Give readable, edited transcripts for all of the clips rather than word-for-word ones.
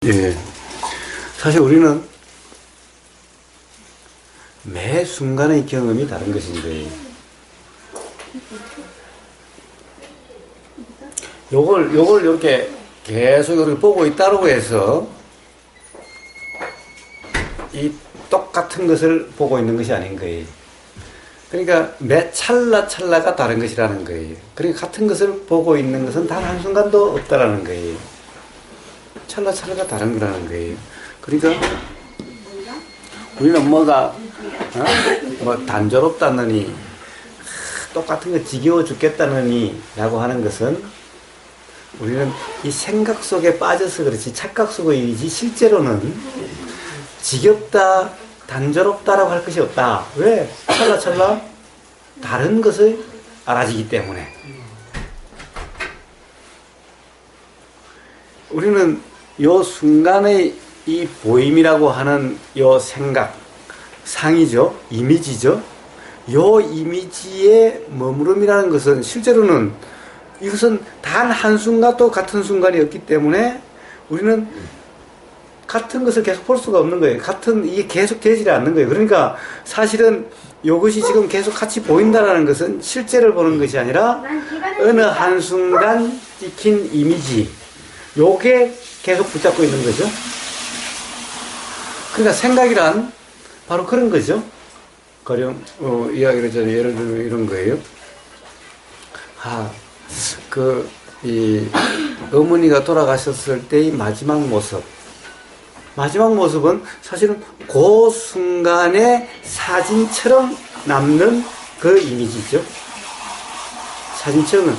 예. 사실 우리는 매 순간의 경험이 다른 것인데, 요걸 이렇게 계속 이렇게 보고 있다고 해서 이 똑같은 것을 보고 있는 것이 아닌 거예요. 그러니까 매 찰나찰나가 다른 것이라는 거예요. 그러니까 같은 것을 보고 있는 것은 단 한순간도 없다라는 거예요. 찰나찰나가 다른 거라는 거예요. 그러니까 우리는 뭐가 뭐 단조롭다느니 똑같은 거 지겨워 죽겠다느니 라고 하는 것은 우리는 이 생각 속에 빠져서 그렇지 착각 속이지 실제로는 지겹다 단조롭다라고 할 것이 없다. 왜? 찰나찰나 다른 것을 알아지기 때문에. 우리는 요 순간의 이 보임이라고 하는 요 생각, 상이죠, 이미지죠. 요 이미지의 머무름이라는 것은 실제로는 이것은 단 한순간도 같은 순간이 없기 때문에 우리는 같은 것을 계속 볼 수가 없는 거예요. 이게 계속 되지 않는 거예요. 그러니까 사실은 이것이 지금 계속 같이 보인다라는 것은 실제를 보는 것이 아니라 어느 한순간 찍힌 이미지, 요게 계속 붙잡고 있는 거죠. 그러니까 생각이란 바로 그런 거죠. 가령 이야기를 전에 예를 들면 이런 거예요. 이 어머니가 돌아가셨을 때의 마지막 모습은 사실은 그 순간의 사진처럼 남는 그 이미지죠. 사진처럼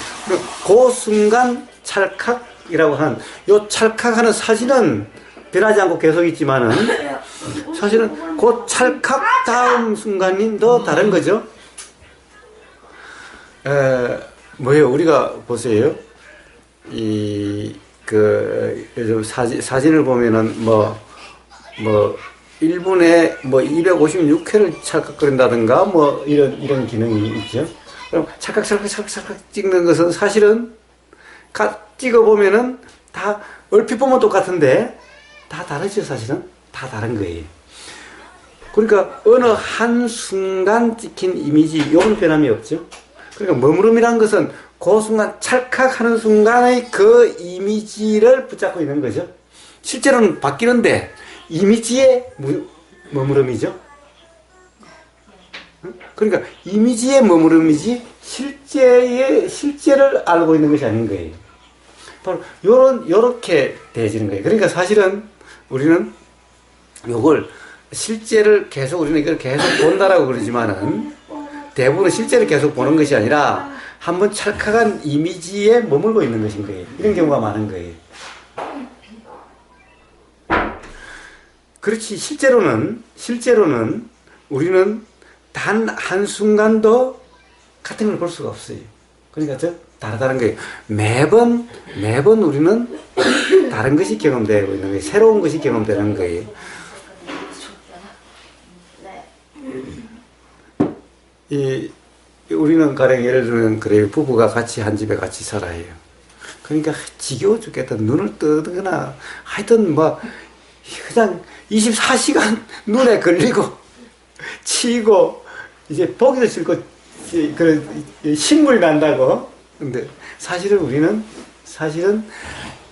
그 순간 찰칵이라고 하는 요 찰칵하는 사진은 변하지 않고 계속 있지만은 사실은 그 찰칵 다음 순간이 더 다른 거죠. 뭐예요? 우리가 보세요. 요즘 사진을 보면은 1분에 256회를 찰칵거린다든가 이런 기능이 있죠. 그럼 찰칵 찍는 것은 사실은 찍어보면은 다 얼핏 보면 똑같은데 다 다르죠. 사실은 다 다른 거예요. 그러니까 어느 한순간 찍힌 이미지 요건 변함이 없죠. 그러니까 머무름이라는 것은 그 순간 찰칵하는 순간의 그 이미지를 붙잡고 있는 거죠. 실제로는 바뀌는데 이미지의 머무름이죠. 그러니까 이미지의 머무름이지 실제를 알고 있는 것이 아닌 거예요. 바로 요렇게 되어지는 거예요. 그러니까 사실은 우리는 요걸 실제를 계속 우리는 이걸 계속 본다라고 그러지만은 대부분은 실제를 계속 보는 것이 아니라 한번 찰칵한 이미지에 머물고 있는 것인 거예요. 이런 경우가 많은 거예요. 그렇지 실제로는 우리는 단 한순간도 같은 걸 볼 수가 없어요. 그러니까 다르다는 거예요. 매번 우리는 다른 것이 경험되고 있는 거예요. 새로운 것이 경험되는 거예요. 우리는 가령 예를 들면 그래요. 부부가 같이 한 집에 같이 살아요. 그러니까 지겨워 죽겠다. 눈을 뜨거나 하여튼 그냥 24시간 눈에 걸리고 치고 이제 보기도 싫고 신물이 난다고. 근데 사실은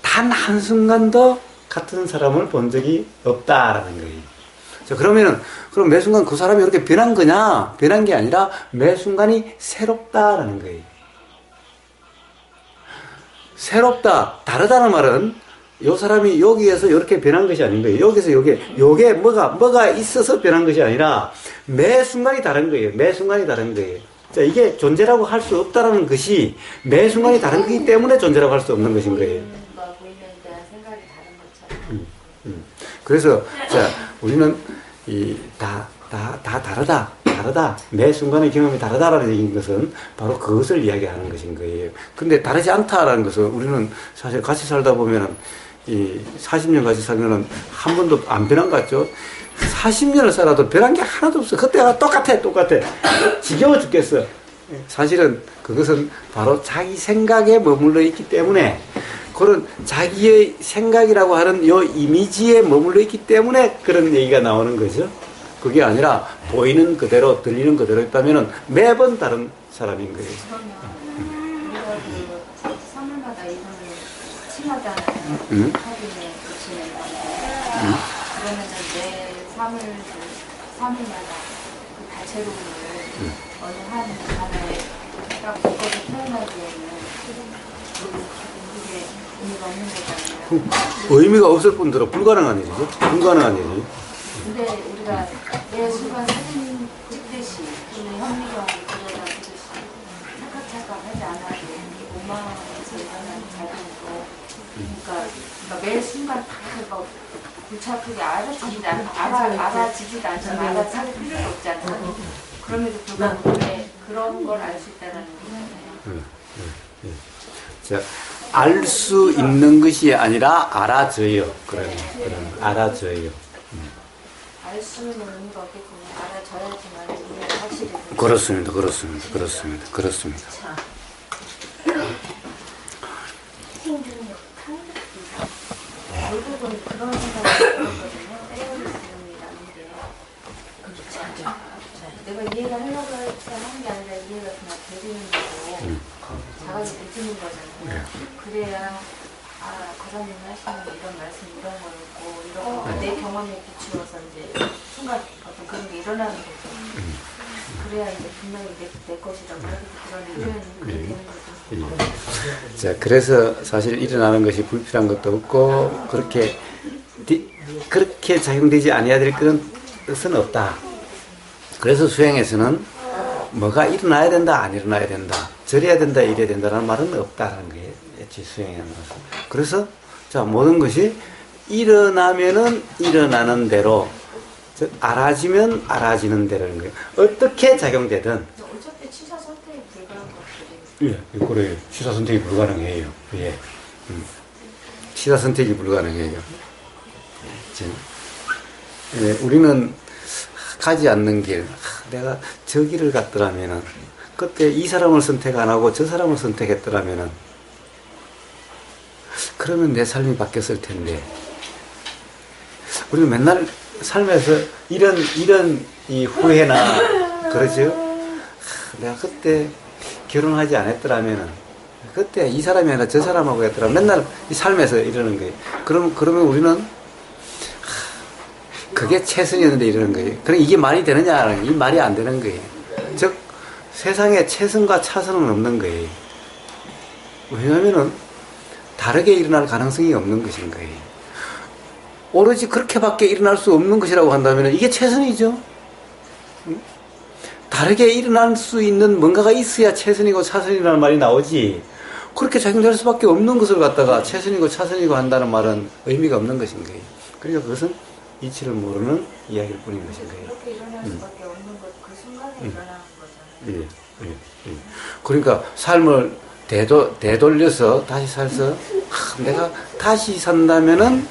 단 한순간도 같은 사람을 본 적이 없다라는 거예요. 그럼 매 순간 그 사람이 이렇게 변한 거냐? 변한 게 아니라 매 순간이 새롭다라는 거예요. 새롭다, 다르다는 말은 요 사람이 여기에서 이렇게 변한 것이 아닌 거예요. 여기서 요게 뭐가 있어서 변한 것이 아니라 매 순간이 다른 거예요. 매 순간이 다른 거예요. 자, 이게 존재라고 할 수 없다라는 것이 매 순간이 다른 거기 때문에 존재라고 할 수 없는 것인 거예요. 그래서 우리는 다 다르다. 매 순간의 경험이 다르다라는 얘기인 것은 바로 그것을 이야기하는 것인 거예요. 근데 다르지 않다라는 것은 우리는 사실 같이 살다 보면은 40년 같이 살면은 한 번도 안 변한 것 같죠? 40년을 살아도 변한 게 하나도 없어. 그때가 똑같아. 지겨워 죽겠어. 사실은 그것은 바로 자기 생각에 머물러 있기 때문에 그런 자기의 생각이라고 하는 요 이미지에 머물러 있기 때문에 그런 얘기가 나오는 거죠. 그게 아니라 보이는 그대로 들리는 그대로 있다면은 매번 다른 사람인 거예요. 우리가 그 선물마다 이름을 칭하잖아요. 확인에 붙이는 거. 그러면은 내 삶을마다 그 다채로움을 어느 한 하나에 딱 묶어서 표현하기에는 이게 의미가 없는 거잖아요. 의미가 없을 뿐더러 불가능한 일이죠. 불가능한 일이죠. 근데 우리가 매 순간 사진 찍듯이 또는 현미경 그려다 보듯이 찰칵찰칵 하지 않아도 오만에서 일어나는 작용도 그러니까 매 순간 다 막 골차크게 알아지지도 않지만 알아차릴 필요도 없잖아요. 그럼에도 불구하고 그런 걸 알 수 있다는 거잖아요. 자, 알 수 있는 것이 아니라 알아져요. 그러면 알아져요. 알 수는 의미가 없겠군요. 알아져야지만 우리가 확실히 그렇습니다. 결국은 그런 생각이 들었거든요. 에어리즘이라는 게 내가 이해가 하려고 하는 게 아니라 이해가 그냥 되는 거고 자각이 되는 거잖아요. 그래야 그 사람이 하시는 이런 말씀 이런 거였고 이런 거 내 경험에 비추어서 이제 순간 어떤 그런 게 일어나는 거죠. 그래야 이제 분명히 내 것이라고 그런 의견이 되는 거죠. 자, 그래서 사실 일어나는 것이 불필요한 것도 없고 그렇게 작용되지 아니해야 될 것은 없다. 그래서 수행에서는 뭐가 일어나야 된다, 안 일어나야 된다, 저래야 된다, 이래야 된다라는 말은 없다는 거예요. 수행에 나서. 그래서 자, 모든 것이 일어나면은 일어나는 대로, 알아지면 알아지는 대로인 거예요. 어떻게 작용되든. 어차피 취사 선택이 불가한 것들이. 예, 그래요. 취사 선택이 불가능해요. 예. 취사 선택이 불가능해요. 예, 우리는 가지 않는 길, 내가 저 길을 갔더라면은, 그때 이 사람을 선택 안 하고 저 사람을 선택했더라면은, 그러면 내 삶이 바뀌었을 텐데, 우리는 맨날 삶에서 이런 이 후회나, 그러죠? 내가 그때 결혼하지 않았더라면은, 그때 이 사람이 아니라 저 사람하고 했더라. 맨날 이 삶에서 이러는 거예요. 그러면 우리는, 그게 최선이었는데 이러는 거예요. 그럼 이게 말이 되느냐? 이 말이 안 되는 거예요. 즉, 세상에 최선과 차선은 없는 거예요. 왜냐면은, 다르게 일어날 가능성이 없는 것인 거예요. 오로지 그렇게밖에 일어날 수 없는 것이라고 한다면 이게 최선이죠. 다르게 일어날 수 있는 뭔가가 있어야 최선이고 차선이라는 말이 나오지. 그렇게 작용될 수밖에 없는 것을 갖다가 최선이고 차선이고 한다는 말은 의미가 없는 것인 거예요. 그러니까 그것은 이치를 모르는 이야기일 뿐인 것인 거예요. 그렇게 일어날 수밖에 없는 것, 그 순간에 일어나는 거잖아요. 예. 그러니까 삶을 되돌려서 다시 살서 내가 다시 산다면은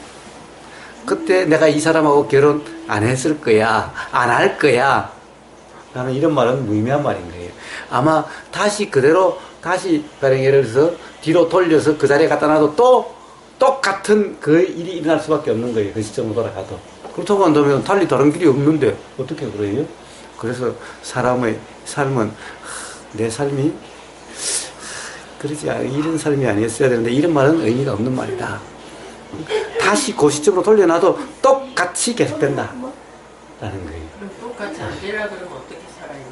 그때 내가 이 사람하고 결혼 안 했을 거야, 안 할 거야 라는 이런 말은 무의미한 말인 거예요. 아마 다시 그대로 가령 예를 들어서 뒤로 돌려서 그 자리에 갖다 놔도 또 똑같은 그 일이 일어날 수밖에 없는 거예요. 그 시점으로 돌아가도. 그렇다고 한다면 달리 다른 길이 없는데 어떻게 그래요? 그래서 사람의 삶은 내 삶이 그러지 않아. 이런 삶이 아니었어야 되는데 이런 말은 의미가 없는 말이다. 다시 그 시점으로 돌려놔도 똑같이 계속된다 라는 거예요. 그럼 똑같이 안 되라 그러면 어떻게 살아요?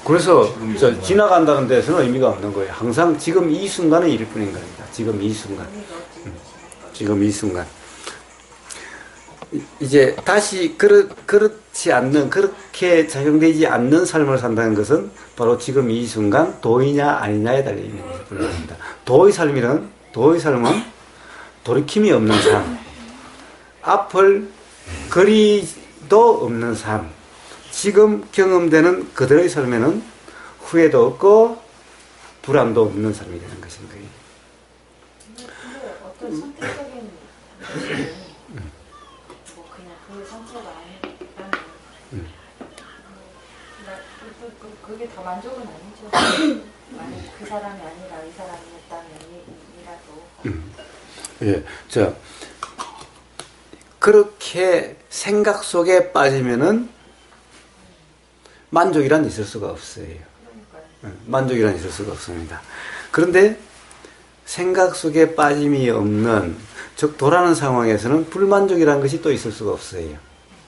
그래서 지나간다는 데서는 의미가 없는 거예요. 항상 지금 이 순간은 일일 뿐인 겁니다. 지금 이 순간. 지금 이 순간. 이제 다시 그렇지 않는, 그렇게 작용되지 않는 삶을 산다는 것은 바로 지금 이 순간 도이냐 아니냐에 달려있는 것을 불러합니다. 도의 삶은 돌이킴이 없는 삶, 앞을 거리도 없는 삶, 지금 경험되는 그들의 삶에는 후회도 없고 불안도 없는 삶이 되는 것인 거예요. 근데 어떤 선택적인 그냥 그 상처가 아니라는 그게 더 만족은 아니죠. 만약 그 사람이 아니라 이 사람이었다면 아니라도. 예, 그렇게 생각 속에 빠지면은 만족이란 있을 수가 없어요. 만족이란 있을 수가 없습니다. 그런데 생각 속에 빠짐이 없는, 즉 도라는 상황에서는 불만족이라는 것이 또 있을 수가 없어요.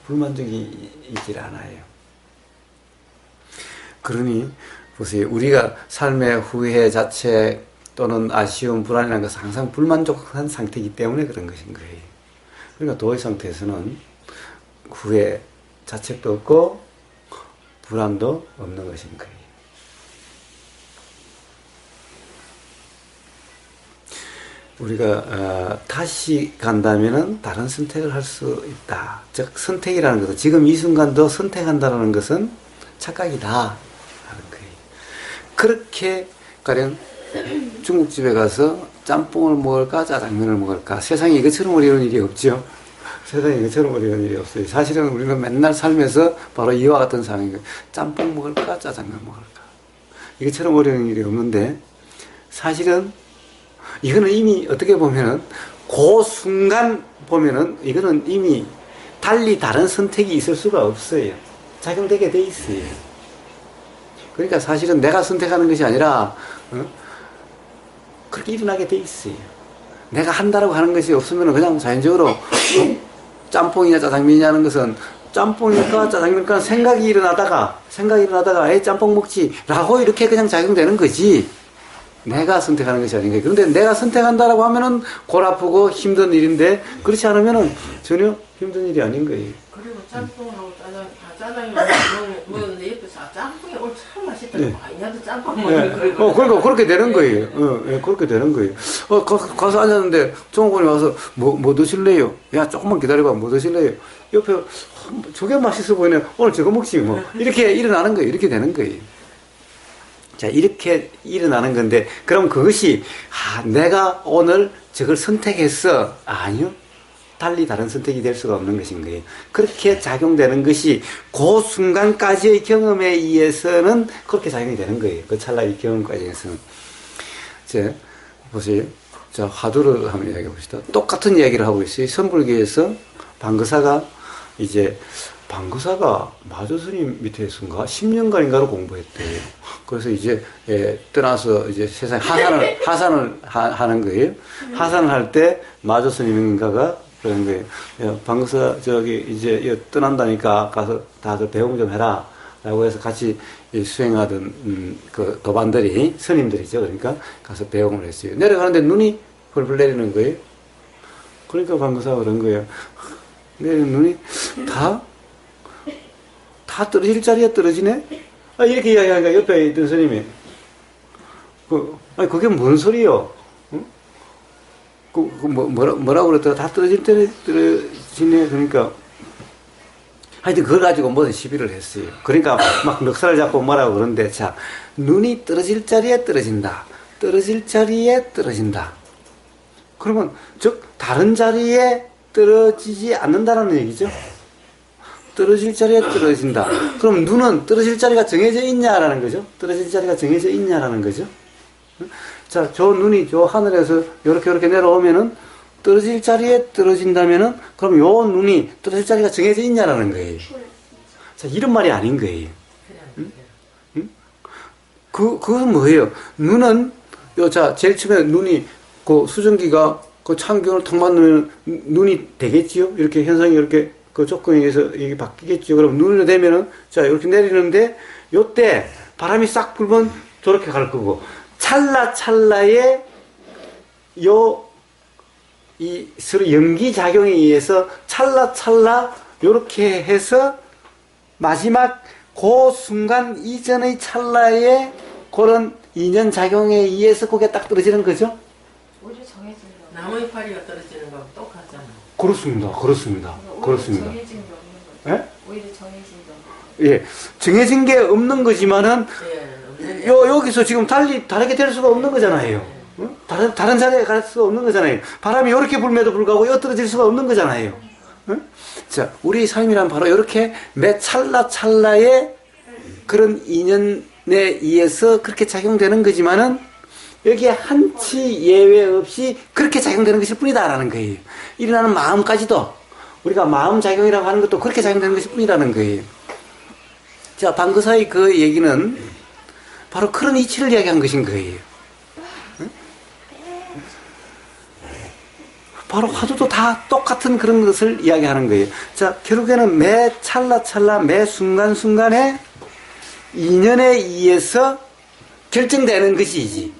불만족이 있질 않아요. 그러니 보세요. 우리가 삶의 후회, 자책 또는 아쉬움, 불안이라는 것은 항상 불만족한 상태이기 때문에 그런 것인 거예요. 그러니까 도의 상태에서는 후회, 자책도 없고 불안도 없는 것인 거예요. 우리가 다시 간다면은 다른 선택을 할 수 있다. 즉 선택이라는 것은 지금 이 순간도 선택한다는 것은 착각이다 하는 거예요. 그렇게 가령 중국집에 가서 짬뽕을 먹을까 짜장면을 먹을까, 세상에 이것처럼 어려운 일이 없죠. 세상에 이것처럼 어려운 일이 없어요. 사실은 우리는 맨날 살면서 바로 이와 같은 상황이에요. 짬뽕 먹을까 짜장면 먹을까, 이것처럼 어려운 일이 없는데 사실은 이거는 이미 어떻게 보면은 그 순간 보면은 이거는 이미 달리 다른 선택이 있을 수가 없어요. 작용되게 돼 있어요. 그러니까 사실은 내가 선택하는 것이 아니라 그렇게 일어나게 돼 있어요. 내가 한다라고 하는 것이 없으면 그냥 자연적으로 짬뽕이냐 짜장면이냐 하는 것은 짬뽕일까 짜장면일까 생각이 일어나다가 에이 짬뽕 먹지 라고 이렇게 그냥 작용되는 거지, 내가 선택하는 것이 아닌 거예요. 그런데 내가 선택한다라고 하면은 골 아프고 힘든 일인데, 그렇지 않으면은 전혀 힘든 일이 아닌 거예요. 그리고 짬뽕하고 짜장면 먹는데 옆에서 짬뽕이 오늘 참 맛있다고. 네. 나도 짬뽕 네. 먹는 그러고. 그러니까 그렇게 되는 거예요. 예, 그렇게 되는 거예요. 가서 앉았는데 종업원이 와서 뭐 드실래요? 야, 조금만 기다려봐. 뭐 드실래요? 옆에 저게 맛있어 보이네. 오늘 저거 먹지 뭐. 이렇게 일어나는 거예요. 이렇게 되는 거예요. 자, 이렇게 일어나는 건데, 그럼 그것이 내가 오늘 저걸 선택했어. 아니요. 달리 다른 선택이 될 수가 없는 것인 거예요. 그렇게 작용되는 것이 그 순간까지의 경험에 의해서는 그렇게 작용이 되는 거예요. 그 찰나의 경험까지에서는. 자, 보세요. 자, 화두를 한번 이야기해 봅시다. 똑같은 이야기를 하고 있어요. 선불교에서 방거사가 마조스님 밑에서인가 10년간인가를 공부했대요. 그래서 이제 떠나서 이제 세상 하산을 하는 거예요. 하산을 할 때 마조스님인가가 그런 거예요. 야, 방거사 이제 떠난다니까 가서 다들 배움 좀 해라 라고 해서 같이 수행하던 그 도반들이, 스님들이죠. 그러니까 가서 배움을 했어요. 내려가는데 눈이 펄펄 내리는 거예요. 그러니까 방거사가 그런 거예요. 내리는 눈이 다 떨어질 자리에 떨어지네? 이렇게 이야기하니까 옆에 있던 스님이, 그게 뭔 소리요? 응? 뭐라고 그랬더라? 다 떨어질 때 떨어지네? 그러니까, 하여튼 그걸 가지고 무슨 시비를 했어요. 그러니까 막 멱살을 잡고 뭐라고 그러는데, 자, 눈이 떨어질 자리에 떨어진다. 떨어질 자리에 떨어진다. 그러면, 즉, 다른 자리에 떨어지지 않는다는 얘기죠? 떨어질 자리에 떨어진다. 그럼 눈은 떨어질 자리가 정해져 있냐라는 거죠? 떨어질 자리가 정해져 있냐라는 거죠? 자, 저 눈이 저 하늘에서 요렇게 내려오면은 떨어질 자리에 떨어진다면은 그럼 요 눈이 떨어질 자리가 정해져 있냐라는 거예요. 자, 이런 말이 아닌 거예요. 응? 그건 뭐예요? 눈은, 자, 제일 처음에 눈이, 그 수증기가 그 창경을 턱 맞으면 눈이 되겠지요? 이렇게 현상이 이렇게 그 조건에 의해서 이게 바뀌겠죠. 그럼 눈을 대면은, 자, 이렇게 내리는데, 요때 바람이 싹 불면 저렇게 갈 거고, 찰나에 서로 연기작용에 의해서 찰나, 요렇게 해서 마지막 그 순간 이전의 찰나에 그런 인연작용에 의해서 그게 딱 떨어지는 거죠? 오히려 정해진 거. 나무 이파리가 떨어지는 거하고 똑같잖아. 그렇습니다. 정해진 게 없는 거죠. 예? 오히려 정해진 게. 예. 정해진 게 없는 거지만은, 없는 여기서 지금 다르게 될 수가 없는 거잖아요. 응? 다른 자리에 갈 수가 없는 거잖아요. 바람이 이렇게 불면도 불구하고 엿떨어질 수가 없는 거잖아요. 응? 자, 우리 삶이란 바로 이렇게 매 찰나에 그런 인연에 의해서 그렇게 작용되는 거지만은, 여기에 한치 예외 없이 그렇게 작용되는 것일 뿐이다라는 거예요. 일어나는 마음까지도 우리가 마음작용이라고 하는 것도 그렇게 작용되는 것일 뿐이라는 거예요. 자, 방금 사이 그 얘기는 바로 그런 이치를 이야기한 것인 거예요. 바로 화두도 다 똑같은 그런 것을 이야기하는 거예요. 자, 결국에는 매 찰나찰나 매 순간순간에 인연에 의해서 결정되는 것이지.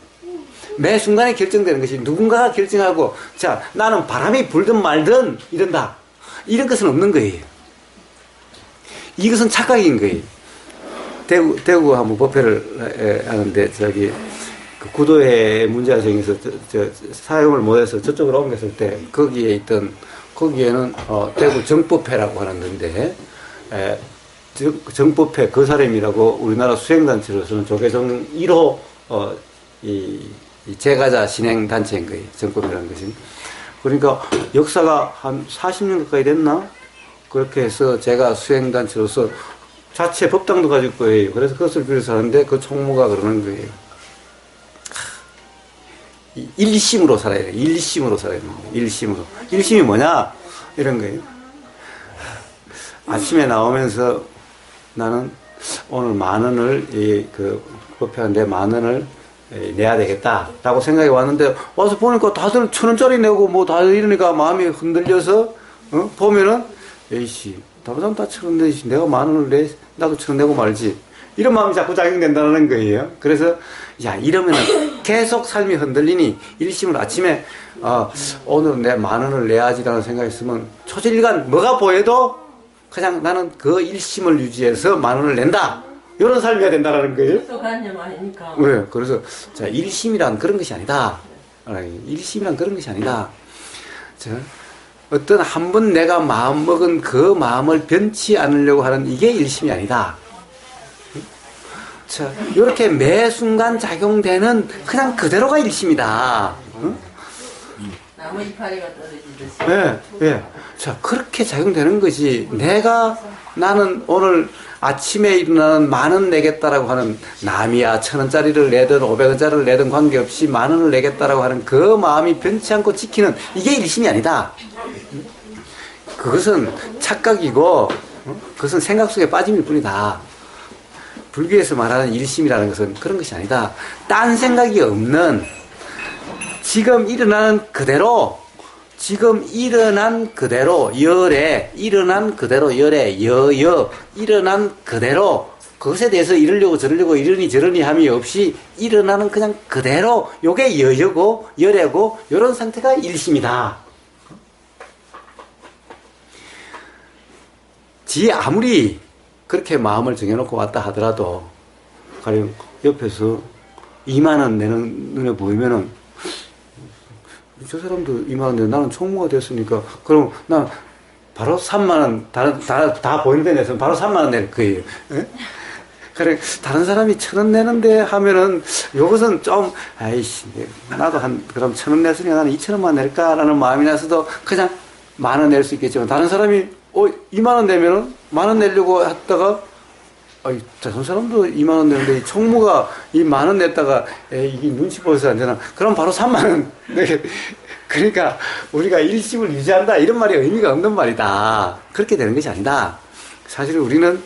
매 순간에 결정되는 것이 누군가가 결정하고 자, 나는 바람이 불든 말든 이런다. 이런 것은 없는 거예요. 이것은 착각인 거예요. 대구 한번 법회를 하는데 저기 그 구도의 문제가 생겨서 사용을 못해서 저쪽으로 옮겼을 때 거기에는 대구 정법회라고 하는 건데 정법회 그 사람이라고 우리나라 수행단체로서는 조계종 1호 이 제가자 신행 단체인 거예요. 정법이라는 것이. 그러니까 역사가 한 40년 가까이 됐나? 그렇게 해서 제가 수행단체로서 자체 법당도 가질 거예요. 그래서 그것을 빌어서 하는데 그 총무가 그러는 거예요. 일심으로 살아야 돼. 일심으로 살아야 돼. 일심으로. 일심이 뭐냐? 이런 거예요. 아침에 나오면서 나는 오늘 10,000원을 그 법회하는데 10,000원을 내야 되겠다라고 생각이 왔는데 와서 보니까 다들 1,000원짜리 내고 뭐 다들 이러니까 마음이 흔들려서 보면은 에이씨 다른 사람 다 1,000원 내지 내가 10,000원을 내 나도 1,000원 내고 말지 이런 마음이 자꾸 작용된다는 거예요. 그래서 야 이러면은 계속 삶이 흔들리니 일심으로 아침에 오늘은 내 10,000원을 내야지라는 생각이 있으면 초질간 뭐가 보여도 그냥 나는 그 일심을 유지해서 10,000원을 낸다. 이런 삶이어야 된다라는 거예요. 관념 아니니까. 네, 그래서 자 일심이란 그런 것이 아니다. 일심이란 그런 것이 아니다. 자, 어떤 한 번 내가 마음 먹은 그 마음을 변치 않으려고 하는 이게 일심이 아니다. 자, 이렇게 매 순간 작용되는 그냥 그대로가 일심이다. 나무 이파리가 떨어지듯이. 네, 네. 자, 그렇게 작용되는 것이 나는 오늘 아침에 일어나는 10,000원 내겠다라고 하는 남이야 1,000원짜리를 내든 500원짜리를 내든 관계없이 10,000원을 내겠다라고 하는 그 마음이 변치 않고 지키는 이게 일심이 아니다. 그것은 착각이고 그것은 생각 속에 빠짐일 뿐이다. 불교에서 말하는 일심이라는 것은 그런 것이 아니다. 딴 생각이 없는 지금 일어나는 그대로 지금 일어난 그대로 열에 일어난 그대로 열에 여여 일어난 그대로 그것에 대해서 이러려고 저러려고 이러니 저러니 함이 없이 일어나는 그냥 그대로 요게 여여고 열애고 요런 상태가 일심이다. 지 아무리 그렇게 마음을 정해놓고 왔다 하더라도 가령 옆에서 20,000원 내는 눈에 보이면은 저 사람도 20,000원 내 나는 총무가 됐으니까 그럼 난 바로 30,000원 다 보이는 데 내서 바로 30,000원 낼 거예요. 에? 그래 다른 사람이 1,000원 내는데 하면은 요것은 좀 아이씨 나도 그럼 1,000원 냈으니까 나는 2,000원만 낼까라는 마음이 나서도 그냥 10,000원 낼 수 있겠지만 다른 사람이 20,000원 내면은 10,000원 내려고 했다가 저 사람도 20,000원 내는데 이 총무가 이 10,000원 냈다가 이게 눈치 보여서 안 되나? 그럼 바로 30,000원 그러니까 우리가 일심을 유지한다 이런 말이 의미가 없는 말이다. 그렇게 되는 것이 아니다. 사실 우리는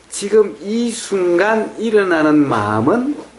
지금 이 순간 일어나는 마음은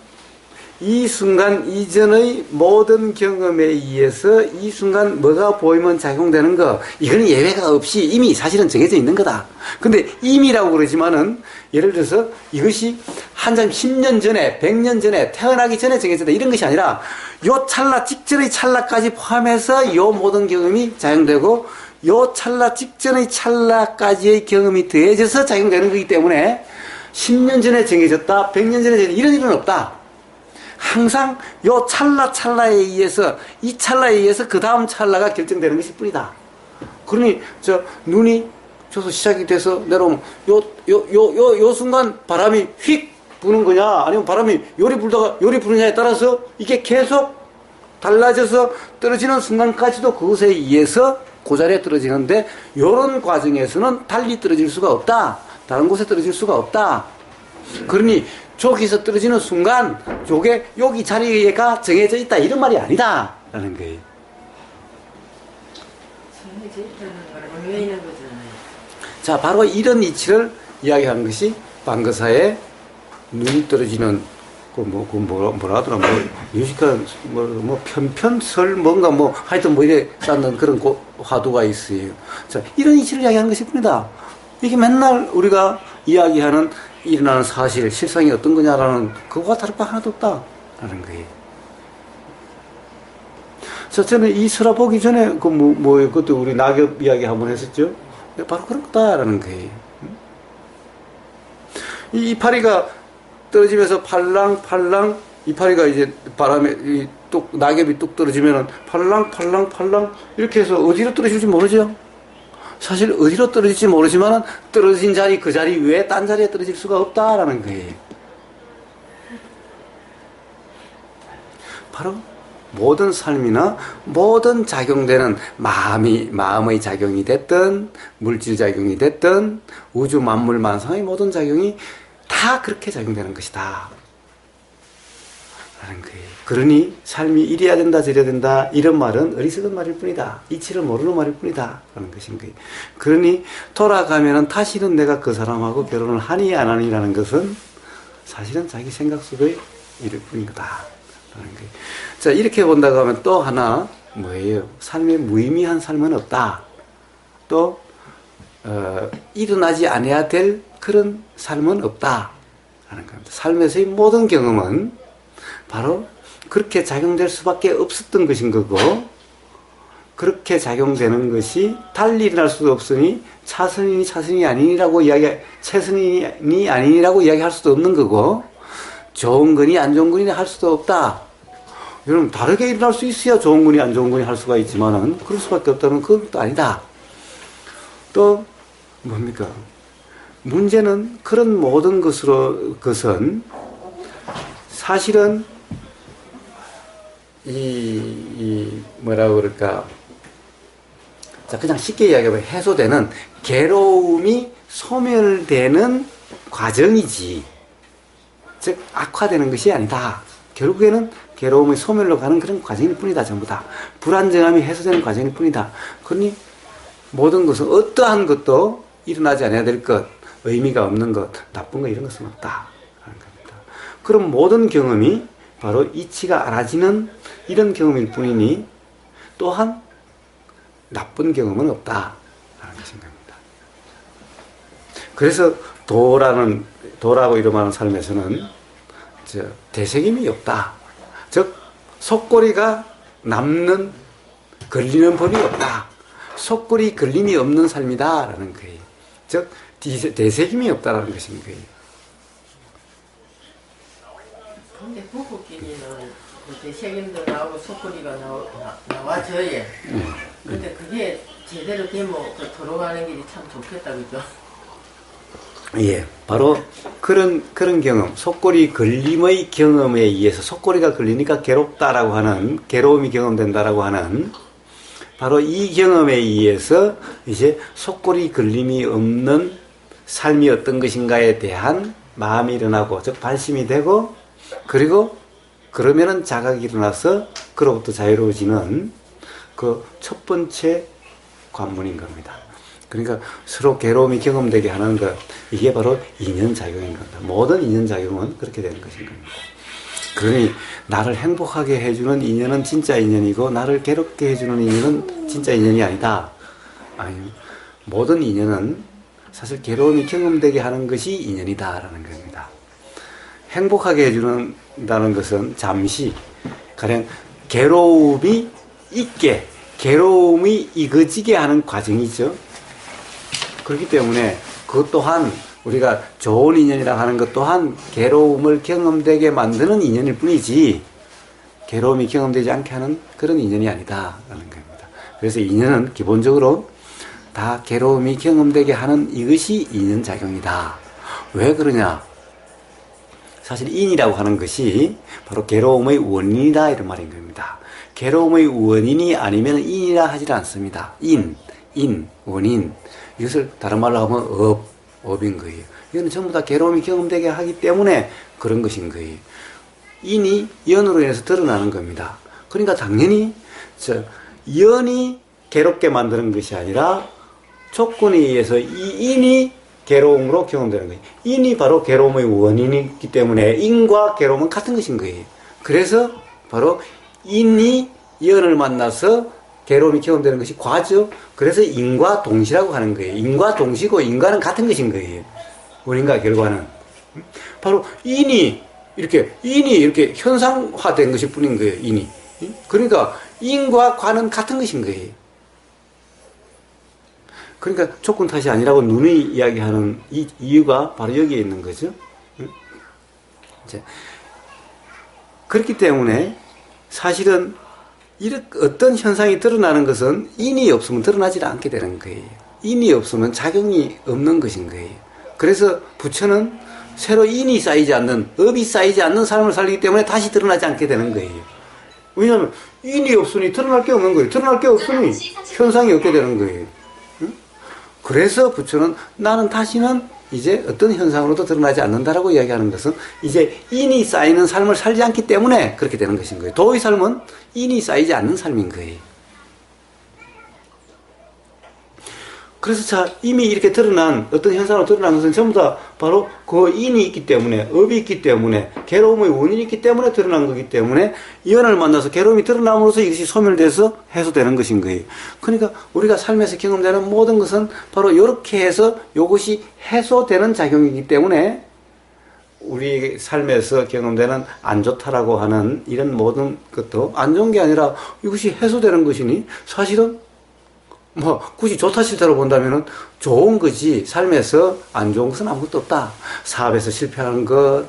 이 순간 이전의 모든 경험에 의해서 이 순간 뭐가 보이면 작용되는 거 이거는 예외가 없이 이미 사실은 정해져 있는 거다. 근데 임이라고 그러지만은 예를 들어서 이것이 한참 10년 전에 100년 전에 태어나기 전에 정해졌다 이런 것이 아니라 요 찰나 직전의 찰나까지 포함해서 요 모든 경험이 작용되고 요 찰나 직전의 찰나까지의 경험이 더해져서 작용되는 거기 때문에 10년 전에 정해졌다 100년 전에 정해졌다 이런 일은 없다. 항상 요 찰나에 의해서 이 찰나에 의해서 그 다음 찰나가 결정되는 것일 뿐이다. 그러니 눈이 저서 시작이 돼서 내려오면 요 순간 바람이 휙 부는 거냐 아니면 바람이 요리 불다가 요리 부느냐에 따라서 이게 계속 달라져서 떨어지는 순간까지도 그것에 의해서 그 자리에 떨어지는데 요런 과정에서는 달리 떨어질 수가 없다. 다른 곳에 떨어질 수가 없다. 그러니 저기서 떨어지는 순간 저게 여기 자리가 정해져 있다 이런 말이 아니다 라는 거예요. 정해져 있다는 걸 의미하는 거잖아요. 자, 바로 이런 이치를 이야기하는 것이 방거사의 눈이 떨어지는 뭐라 하더라, 유식한, 편편설, 뭔가 하여튼 이래 쌓는 그런 화두가 있어요. 자, 이런 이치를 이야기하는 것일 뿐이다. 이게 맨날 우리가 이야기하는 일어나는 사실, 실상이 어떤 거냐라는 그거와 다를 바 하나도 없다라는 거예요. 자, 저는 이 설화 보기 전에, 그것도 우리 낙엽 이야기 한번 했었죠? 바로 그런 거다라는 거예요. 이 이파리가 떨어지면서 팔랑팔랑, 이파리가 이제 바람에, 낙엽이 뚝 떨어지면은 팔랑팔랑, 이렇게 해서 어디로 떨어질지 모르죠? 사실 어디로 떨어질지 모르지만은 떨어진 자리, 그 자리 외에 딴 자리에 떨어질 수가 없다라는 거예요. 바로 모든 삶이나 모든 작용되는 마음의 작용이 됐든, 물질 작용이 됐든, 우주 만물 만상의 모든 작용이 다 그렇게 작용되는 것이다. 라는 거예요. 그러니 삶이 이래야 된다 저래야 된다 이런 말은 어리석은 말일 뿐이다. 이치를 모르는 말일 뿐이다. 라는 것인 거예요. 그러니 돌아가면은 다시는 내가 그 사람하고 결혼을 하니 안 하니라는 것은 사실은 자기 생각 속의 일일 뿐인 거다. 라는 거예요. 자, 이렇게 본다고 하면 또 하나 뭐예요? 삶에 무의미한 삶은 없다. 또 일어나지 않아야 될 그런 삶은 없다. 라는 겁니다. 삶에서의 모든 경험은 바로 그렇게 작용될 수밖에 없었던 것인 거고, 그렇게 작용되는 것이 달리 일어날 수도 없으니 차선이 아니라고 최선이 아니라고 이야기할 수도 없는 거고, 좋은 거니 안 좋은 거니 할 수도 없다. 여러분, 다르게 일어날 수 있어야 좋은 거니 안 좋은 거니 할 수가 있지만은 그럴 수밖에 없다는 그것도 아니다. 또 뭡니까? 문제는 그런 모든 것은 사실은 뭐라고 그럴까? 자, 그냥 쉽게 이야기하면 해소되는 괴로움이 소멸되는 과정이지. 즉, 악화되는 것이 아니다. 결국에는 괴로움의 소멸로 가는 그런 과정일 뿐이다, 전부 다. 불안정함이 해소되는 과정일 뿐이다. 그러니 모든 것은 어떠한 것도 일어나지 않아야 될 것, 의미가 없는 것, 나쁜 것 이런 것은 없다. 하는 겁니다. 그럼 모든 경험이 바로 이치가 알아지는 이런 경험일 뿐이니 또한 나쁜 경험은 없다. 하는 것인 겁니다. 그래서 도라고 이름하는 삶에서는 되새김이 없다. 즉, 속꼬리가 걸리는 법이 없다. 속꼬리 걸림이 없는 삶이다. 라는 거예요. 즉, 되새김이 없다라는 것인 거예요. 근데 부부끼리는 되새김도 나오고 속꼬리가 나와줘야. 근데 그게 제대로 되면 돌아가는 길이 참 좋겠다, 그죠? 예, 바로 그런 경험, 속꼬리 걸림의 경험에 의해서 속꼬리가 걸리니까 괴롭다라고 하는, 괴로움이 경험된다라고 하는 바로 이 경험에 의해서 이제 속꼬리 걸림이 없는 삶이 어떤 것인가에 대한 마음이 일어나고, 즉 발심이 되고, 그리고 그러면은 자각이 일어나서 그로부터 자유로워지는 그 첫 번째 관문인 겁니다. 그러니까 서로 괴로움이 경험되게 하는 것, 이게 바로 인연작용인 겁니다. 모든 인연작용은 그렇게 되는 것인 겁니다. 그러니 나를 행복하게 해주는 인연은 진짜 인연이고 나를 괴롭게 해주는 인연은 진짜 인연이 아니다. 아니, 모든 인연은 사실 괴로움이 경험되게 하는 것이 인연이다라는 겁니다. 행복하게 해주는다는 것은 잠시 가령 괴로움이 있게, 괴로움이 익어지게 하는 과정이죠. 그렇기 때문에 그것 또한 우리가 좋은 인연이라 하는 것 또한 괴로움을 경험되게 만드는 인연일 뿐이지 괴로움이 경험되지 않게 하는 그런 인연이 아니다라는 겁니다. 그래서 인연은 기본적으로 다 괴로움이 경험되게 하는 이것이 인연작용이다. 왜 그러냐? 사실 인이라고 하는 것이 바로 괴로움의 원인이다 이런 말인 겁니다. 괴로움의 원인이 아니면 인이라 하지 않습니다. 원인. 이것을 다른 말로 하면 업인 거예요. 이거는 전부 다 괴로움이 경험되게 하기 때문에 그런 것인 거예요. 인이 연으로 인해서 드러나는 겁니다. 그러니까 당연히 연이 괴롭게 만드는 것이 아니라 조건에 의해서 이 인이 괴로움으로 경험되는 거예요. 인이 바로 괴로움의 원인이기 때문에 인과 괴로움은 같은 것인 거예요. 그래서 바로 인이 연을 만나서 괴로움이 경험되는 것이 과죠. 그래서 인과 동시라고 하는 거예요. 인과 동시고 인과는 같은 것인 거예요. 원인과 결과는. 바로 인이 이렇게 현상화된 것일 뿐인 거예요. 인이. 그러니까 인과 과는 같은 것인 거예요. 그러니까 조건 탓이 아니라고 누누이 이야기하는 이 이유가 바로 여기에 있는 거죠. 이제 그렇기 때문에 사실은 어떤 현상이 드러나는 것은 인이 없으면 드러나지 않게 되는 거예요. 인이 없으면 작용이 없는 것인 거예요. 그래서 부처는 새로 인이 쌓이지 않는, 업이 쌓이지 않는 삶을 살기 때문에 다시 드러나지 않게 되는 거예요. 왜냐하면 인이 없으니 드러날 게 없는 거예요. 드러날 게 없으니 현상이 없게 되는 거예요. 그래서 부처는 나는 다시는 이제 어떤 현상으로도 드러나지 않는다라고 이야기하는 것은 이제 인이 쌓이는 삶을 살지 않기 때문에 그렇게 되는 것인 거예요. 도의 삶은 인이 쌓이지 않는 삶인 거예요. 그래서 이미 이렇게 드러난 어떤 현상으로 드러난 것은 전부 다 바로 그 인이 있기 때문에, 업이 있기 때문에, 괴로움의 원인이 있기 때문에 드러난 거기 때문에 연을 만나서 괴로움이 드러남으로써 이것이 소멸돼서 해소되는 것인 거예요. 그러니까 우리가 삶에서 경험되는 모든 것은 바로 이렇게 해서 이것이 해소되는 작용이기 때문에 우리 삶에서 경험되는 안 좋다라고 하는 이런 모든 것도 안 좋은 게 아니라 이것이 해소되는 것이니 사실은 굳이 좋다 싫다로 본다면은 좋은 거지. 삶에서 안 좋은 것은 아무것도 없다. 사업에서 실패하는 것,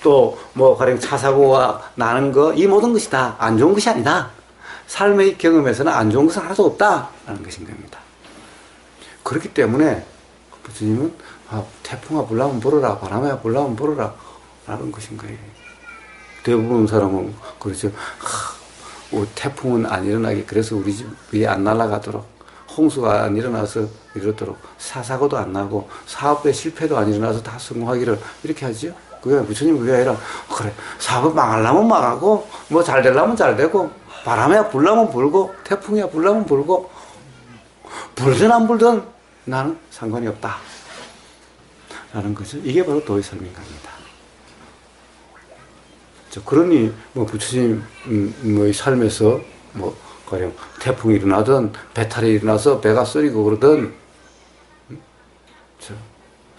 또 가령 차 사고가 나는 것, 이 모든 것이 다 안 좋은 것이 아니다. 삶의 경험에서는 안 좋은 것은 하나도 없다라는 것인 겁니다. 그렇기 때문에 부처님은 태풍아 불나면 불어라, 바람아 불나면 불어라 라는 것인 거예요. 대부분 사람은 그렇죠. 태풍은 안 일어나게, 그래서 우리 집 위에 안 날아가도록, 홍수가 안 일어나서 이렇도록, 사고도 안 나고 사업에 실패도 안 일어나서 다 성공하기를 이렇게 하죠. 부처님 그게 아니라 그래, 사업 망하려면 망하고 잘 되려면 잘 되고, 바람이야 불라면 불고 태풍이야 불라면 불고, 불든 안 불든 나는 상관이 없다 라는 거죠. 이게 바로 도의 삶인 겁니다. 그러니 부처님의 삶에서 가령 태풍이 일어나든 배탈이 일어나서 배가 쏘리고 그러든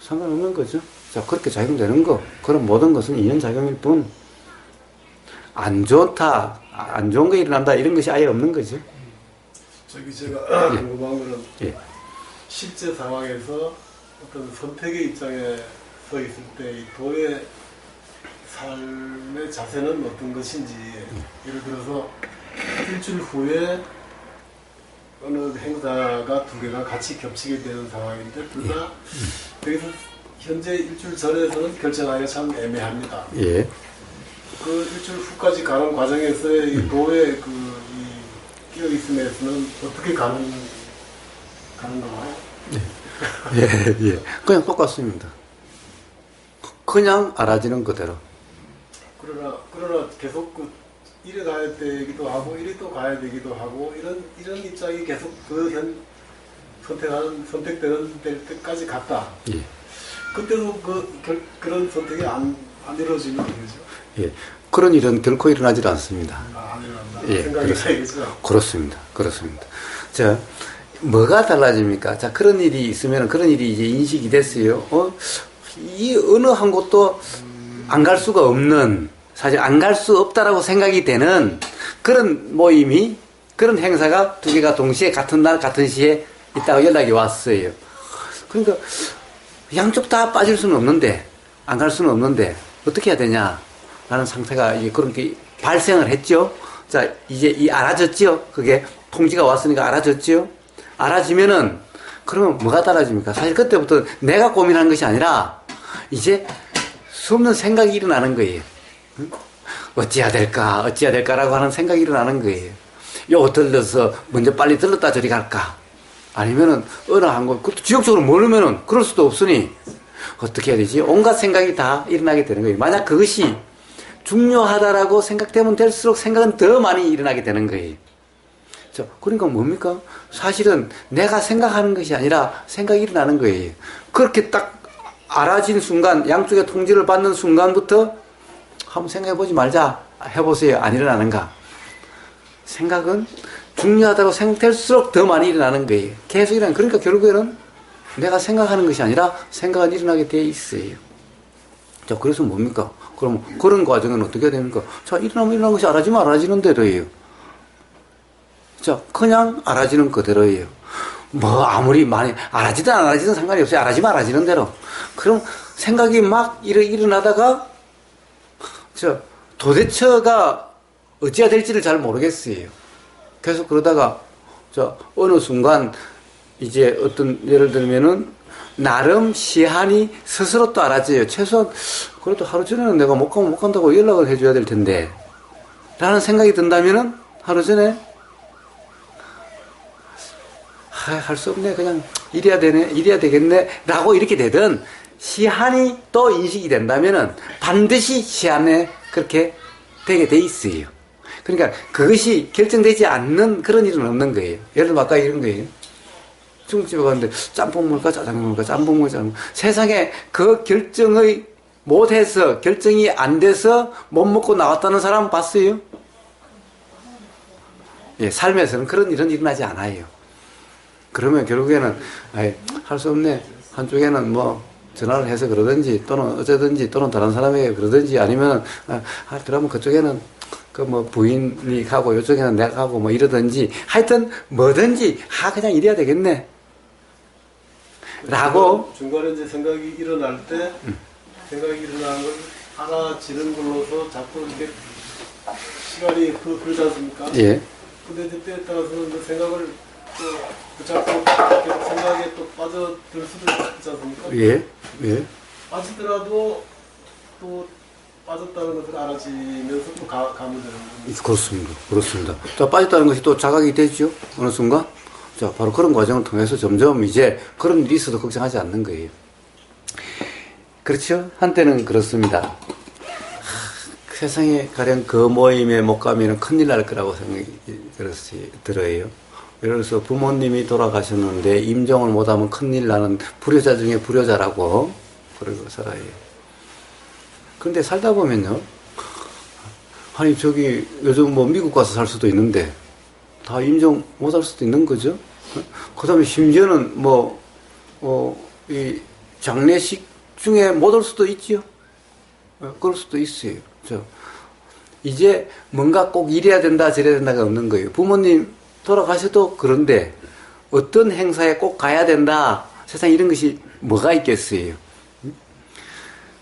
상관없는 거죠. 그렇게 작용되는 거, 그런 모든 것은 인연작용일 뿐, 안 좋다, 안 좋은 게 일어난다 이런 것이 아예 없는 거죠. 제가 궁금한 거는 실제 상황에서 어떤 선택의 입장에 서 있을 때 이 도의 삶의 자세는 어떤 것인지, 예를 들어서 일주일 후에 어느 행사가 두 개가 같이 겹치게 되는 상황인데 둘 다 여기서 현재 일주일 전에서는 결정하기가 참 애매합니다. 예. 그 일주일 후까지 가는 과정에서의 이 도의 끼어 있음에서는 어떻게 가는 건가요? 예. 그냥 똑같습니다. 그냥 알아지는 그대로. 그러나 계속 이래 가야 되기도 하고 이래 또 가야 되기도 하고 이런 입장이 계속 선택되는 때까지 갔다. 예. 그때도 그런 선택이 안 이루어지면 되죠. 예. 그런 일은 결코 일어나질 않습니다. 안 일어난다. 예. 생각이 사이겠죠. 그렇습니다. 자, 뭐가 달라집니까? 자, 그런 일이 있으면 그런 일이 이제 인식이 됐어요. 이 어느 한 곳도 안 갈 수가 없는, 사실 안 갈 수 없다라고 생각이 되는 그런 모임이, 그런 행사가 두 개가 동시에 같은 날 같은 시에 있다고 연락이 왔어요. 그러니까 양쪽 다 빠질 수는 없는데, 안 갈 수는 없는데 어떻게 해야 되냐라는 상태가 이제 그렇게 발생을 했죠. 자, 이제 알아졌죠. 그게 통지가 왔으니까 알아졌죠. 알아지면은 그러면 뭐가 달라집니까? 사실 그때부터 내가 고민하는 것이 아니라 이제 수없는 생각이 일어나는 거예요. 어찌해야 될까라고 하는 생각이 일어나는 거예요. 요 들러서 먼저 빨리 들렀다 저리 갈까? 아니면은 어느 한 곳, 그것도 지역적으로 모르면은 그럴 수도 없으니 어떻게 해야 되지? 온갖 생각이 다 일어나게 되는 거예요. 만약 그것이 중요하다라고 생각되면 될수록 생각은 더 많이 일어나게 되는 거예요. 그러니까 뭡니까? 사실은 내가 생각하는 것이 아니라 생각이 일어나는 거예요. 그렇게 딱 알아진 순간, 양쪽의 통지를 받는 순간부터 한번 생각해보지 말자. 해보세요. 안 일어나는가? 생각은 중요하다고 생각될수록 더 많이 일어나는 거예요. 계속 일어나는. 그러니까 결국에는 내가 생각하는 것이 아니라 생각은 일어나게 돼 있어요. 자, 그래서 뭡니까? 그럼 그런 과정은 어떻게 됩니까? 자, 일어나면 일어나는 것이 알아지면 알아지는 대로예요. 자, 그냥 알아지는 그대로예요. 뭐, 아무리 많이, 알아지든 안 알아지든 상관이 없어요. 알아지면 알아지는 대로. 그럼 생각이 막 일어나다가, 도대체가 어찌해야 될지를 잘 모르겠어요. 계속 그러다가, 어느 순간, 이제 어떤, 예를 들면은, 나름 시한이 스스로 또 알아져요. 최소한, 그래도 하루 전에는 내가 못 가면 못 간다고 연락을 해줘야 될 텐데, 라는 생각이 든다면은, 하루 전에, 할 수 없네. 그냥 이래야 되네. 이래야 되겠네. 라고 이렇게 되든 시한이 또 인식이 된다면은 반드시 시한에 그렇게 되게 돼 있어요. 그러니까 그것이 결정되지 않는 그런 일은 없는 거예요. 예를 들면 아까 이런 거예요. 중국집에 갔는데 짬뽕 먹을까 짜장면 먹을까 짬뽕 먹을까 짜장면. 세상에 그 결정의 못해서 결정이 안 돼서 못 먹고 나왔다는 사람 봤어요? 예, 삶에서는 그런 일은 일어나지 않아요. 그러면 결국에는 할 수 없네. 한쪽에는 뭐 전화를 해서 그러든지 또는 어쩌든지 또는 다른 사람에게 그러든지 아니면 그러면 그쪽에는 그 뭐 부인이 가고 이쪽에는 내가 가고 뭐 이러든지 하여튼 뭐든지 그냥 이래야 되겠네. 라고 중간에 이제 생각이 일어날 때 생각이 일어나는 걸 알아지는 걸로서 자꾸 이렇게 시간이 흐르지 않습니까? 예. 근데 이제 때에 따라서는 그 생각을 또 자꾸 생각에 또 빠져들 수도 있지 않습니까? 예. 예. 빠지더라도 또 빠졌다는 것을 알아지면서 또 가면 되는 거죠. 그렇습니다. 그렇습니다. 자, 빠졌다는 것이 또 자각이 되죠. 어느 순간. 자, 바로 그런 과정을 통해서 점점 이제 그런 일이 있어도 걱정하지 않는 거예요. 그렇죠? 한때는 그렇습니다. 세상에 가령 그 모임에 못 가면 큰일 날 거라고 생각이 들어요. 예를 들어서 부모님이 돌아가셨는데 임종을 못하면 큰일 나는 불효자 중에 불효자라고 그러고 살아요. 그런데 살다 보면요. 아니 저기 요즘 뭐 미국 가서 살 수도 있는데 다 임종 못 할 수도 있는 거죠. 그 다음에 심지어는 이 장례식 중에 못 올 수도 있지요. 그럴 수도 있어요. 이제 뭔가 꼭 이래야 된다 저래야 된다가 없는 거예요. 부모님 돌아가셔도 그런데 어떤 행사에 꼭 가야 된다. 세상에 이런 것이 뭐가 있겠어요.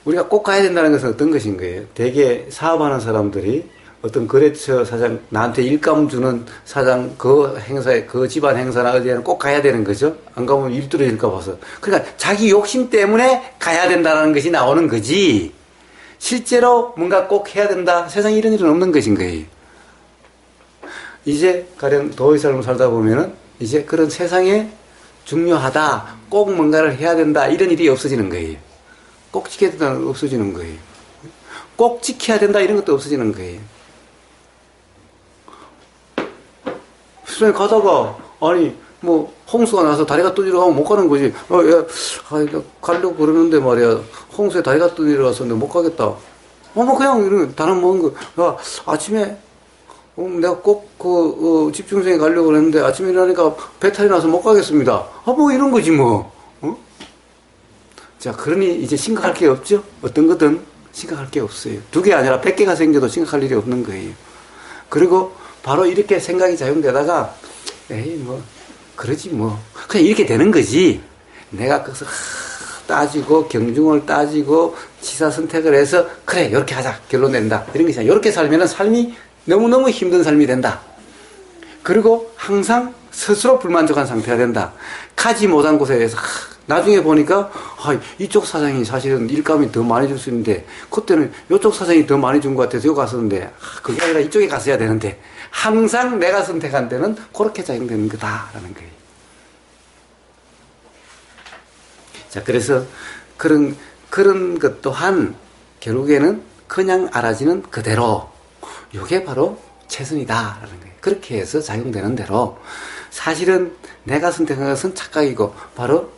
우리가 꼭 가야 된다는 것은 어떤 것인 거예요. 대개 사업하는 사람들이 어떤 거래처 사장, 나한테 일감 주는 사장 그 행사에, 그 집안 행사나 어디에는 꼭 가야 되는 거죠. 안 가면 일 떨어질까 봐서. 그러니까 자기 욕심 때문에 가야 된다는 것이 나오는 거지. 실제로 뭔가 꼭 해야 된다. 세상에 이런 일은 없는 것인 거예요. 이제 가령 도의 삶을 살다 보면은 이제 그런 세상에 중요하다. 꼭 뭔가를 해야 된다. 이런 일이 없어지는 거예요. 꼭 지켜야 된다는 건 없어지는 거예요. 꼭 지켜야 된다. 이런 것도 없어지는 거예요. 수련회 가다가 아니 뭐 홍수가 나서 다리가 뚫리러 가면 못 가는 거지. 가려고 그러는데 말이야. 홍수에 다리가 뚫리러 가서 못 가겠다. 뭐 그냥 이런 다른 먹은 거. 아침에 내가 꼭 집중생에 가려고 그랬는데 아침에 일어나니까 배탈이 나서 못 가겠습니다. 뭐 이런 거지 뭐. 자, 그러니 이제 심각할 게 없죠. 어떤 거든 심각할 게 없어요. 2개 아니라 100개가 생겨도 심각할 일이 없는 거예요. 그리고 바로 이렇게 생각이 작용되다가 뭐 그러지 뭐 그냥 이렇게 되는 거지. 내가 거기서 따지고 경중을 따지고 지사 선택을 해서 그래 이렇게 하자 결론 낸다 이런 것이 아니라 이렇게 살면은 삶이 너무너무 힘든 삶이 된다. 그리고 항상 스스로 불만족한 상태가 된다. 가지 못한 곳에 대해서 나중에 보니까 이쪽 사장이 사실은 일감이 더 많이 줄 수 있는데 그때는 이쪽 사장이 더 많이 준 것 같아서 여기 갔었는데 그게 아니라 이쪽에 갔어야 되는데 항상 내가 선택한 데는 그렇게 작용되는 거다라는 거예요. 자, 그래서 그런 것 또한 결국에는 그냥 알아지는 그대로 이게 바로 최선이다라는 거예요. 그렇게 해서 작용되는 대로 사실은 내가 선택한 것은 착각이고 바로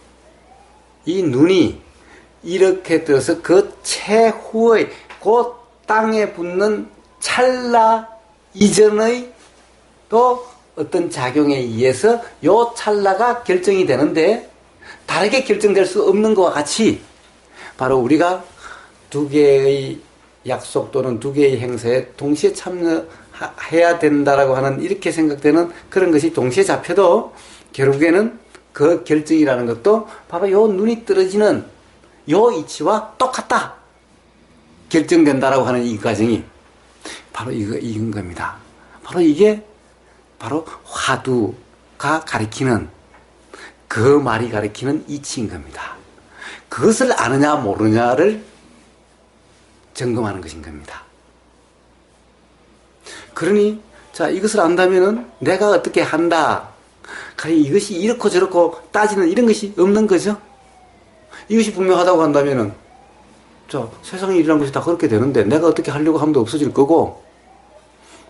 이 눈이 이렇게 떠서 그 최후의 그 땅에 붙는 찰나 이전의 또 어떤 작용에 의해서 요 찰나가 결정이 되는데 다르게 결정될 수 없는 것과 같이 바로 우리가 두 개의 약속 또는 두 개의 행사에 동시에 참여해야 된다라고 하는 이렇게 생각되는 그런 것이 동시에 잡혀도 결국에는 그 결정이라는 것도 바로 요 눈이 떨어지는 요 위치와 똑같다 결정된다라고 하는 이 과정이 바로 이건 겁니다. 바로 이게 바로 화두가 가리키는 그 말이 가리키는 이치인 겁니다. 그것을 아느냐 모르냐를 점검하는 것인 겁니다. 그러니 자 이것을 안다면은 내가 어떻게 한다. 가령 이것이 이렇고 저렇고 따지는 이런 것이 없는 거죠. 이것이 분명하다고 한다면은 자 세상에 일어난 것이 다 그렇게 되는데 내가 어떻게 하려고 함도 없어질 거고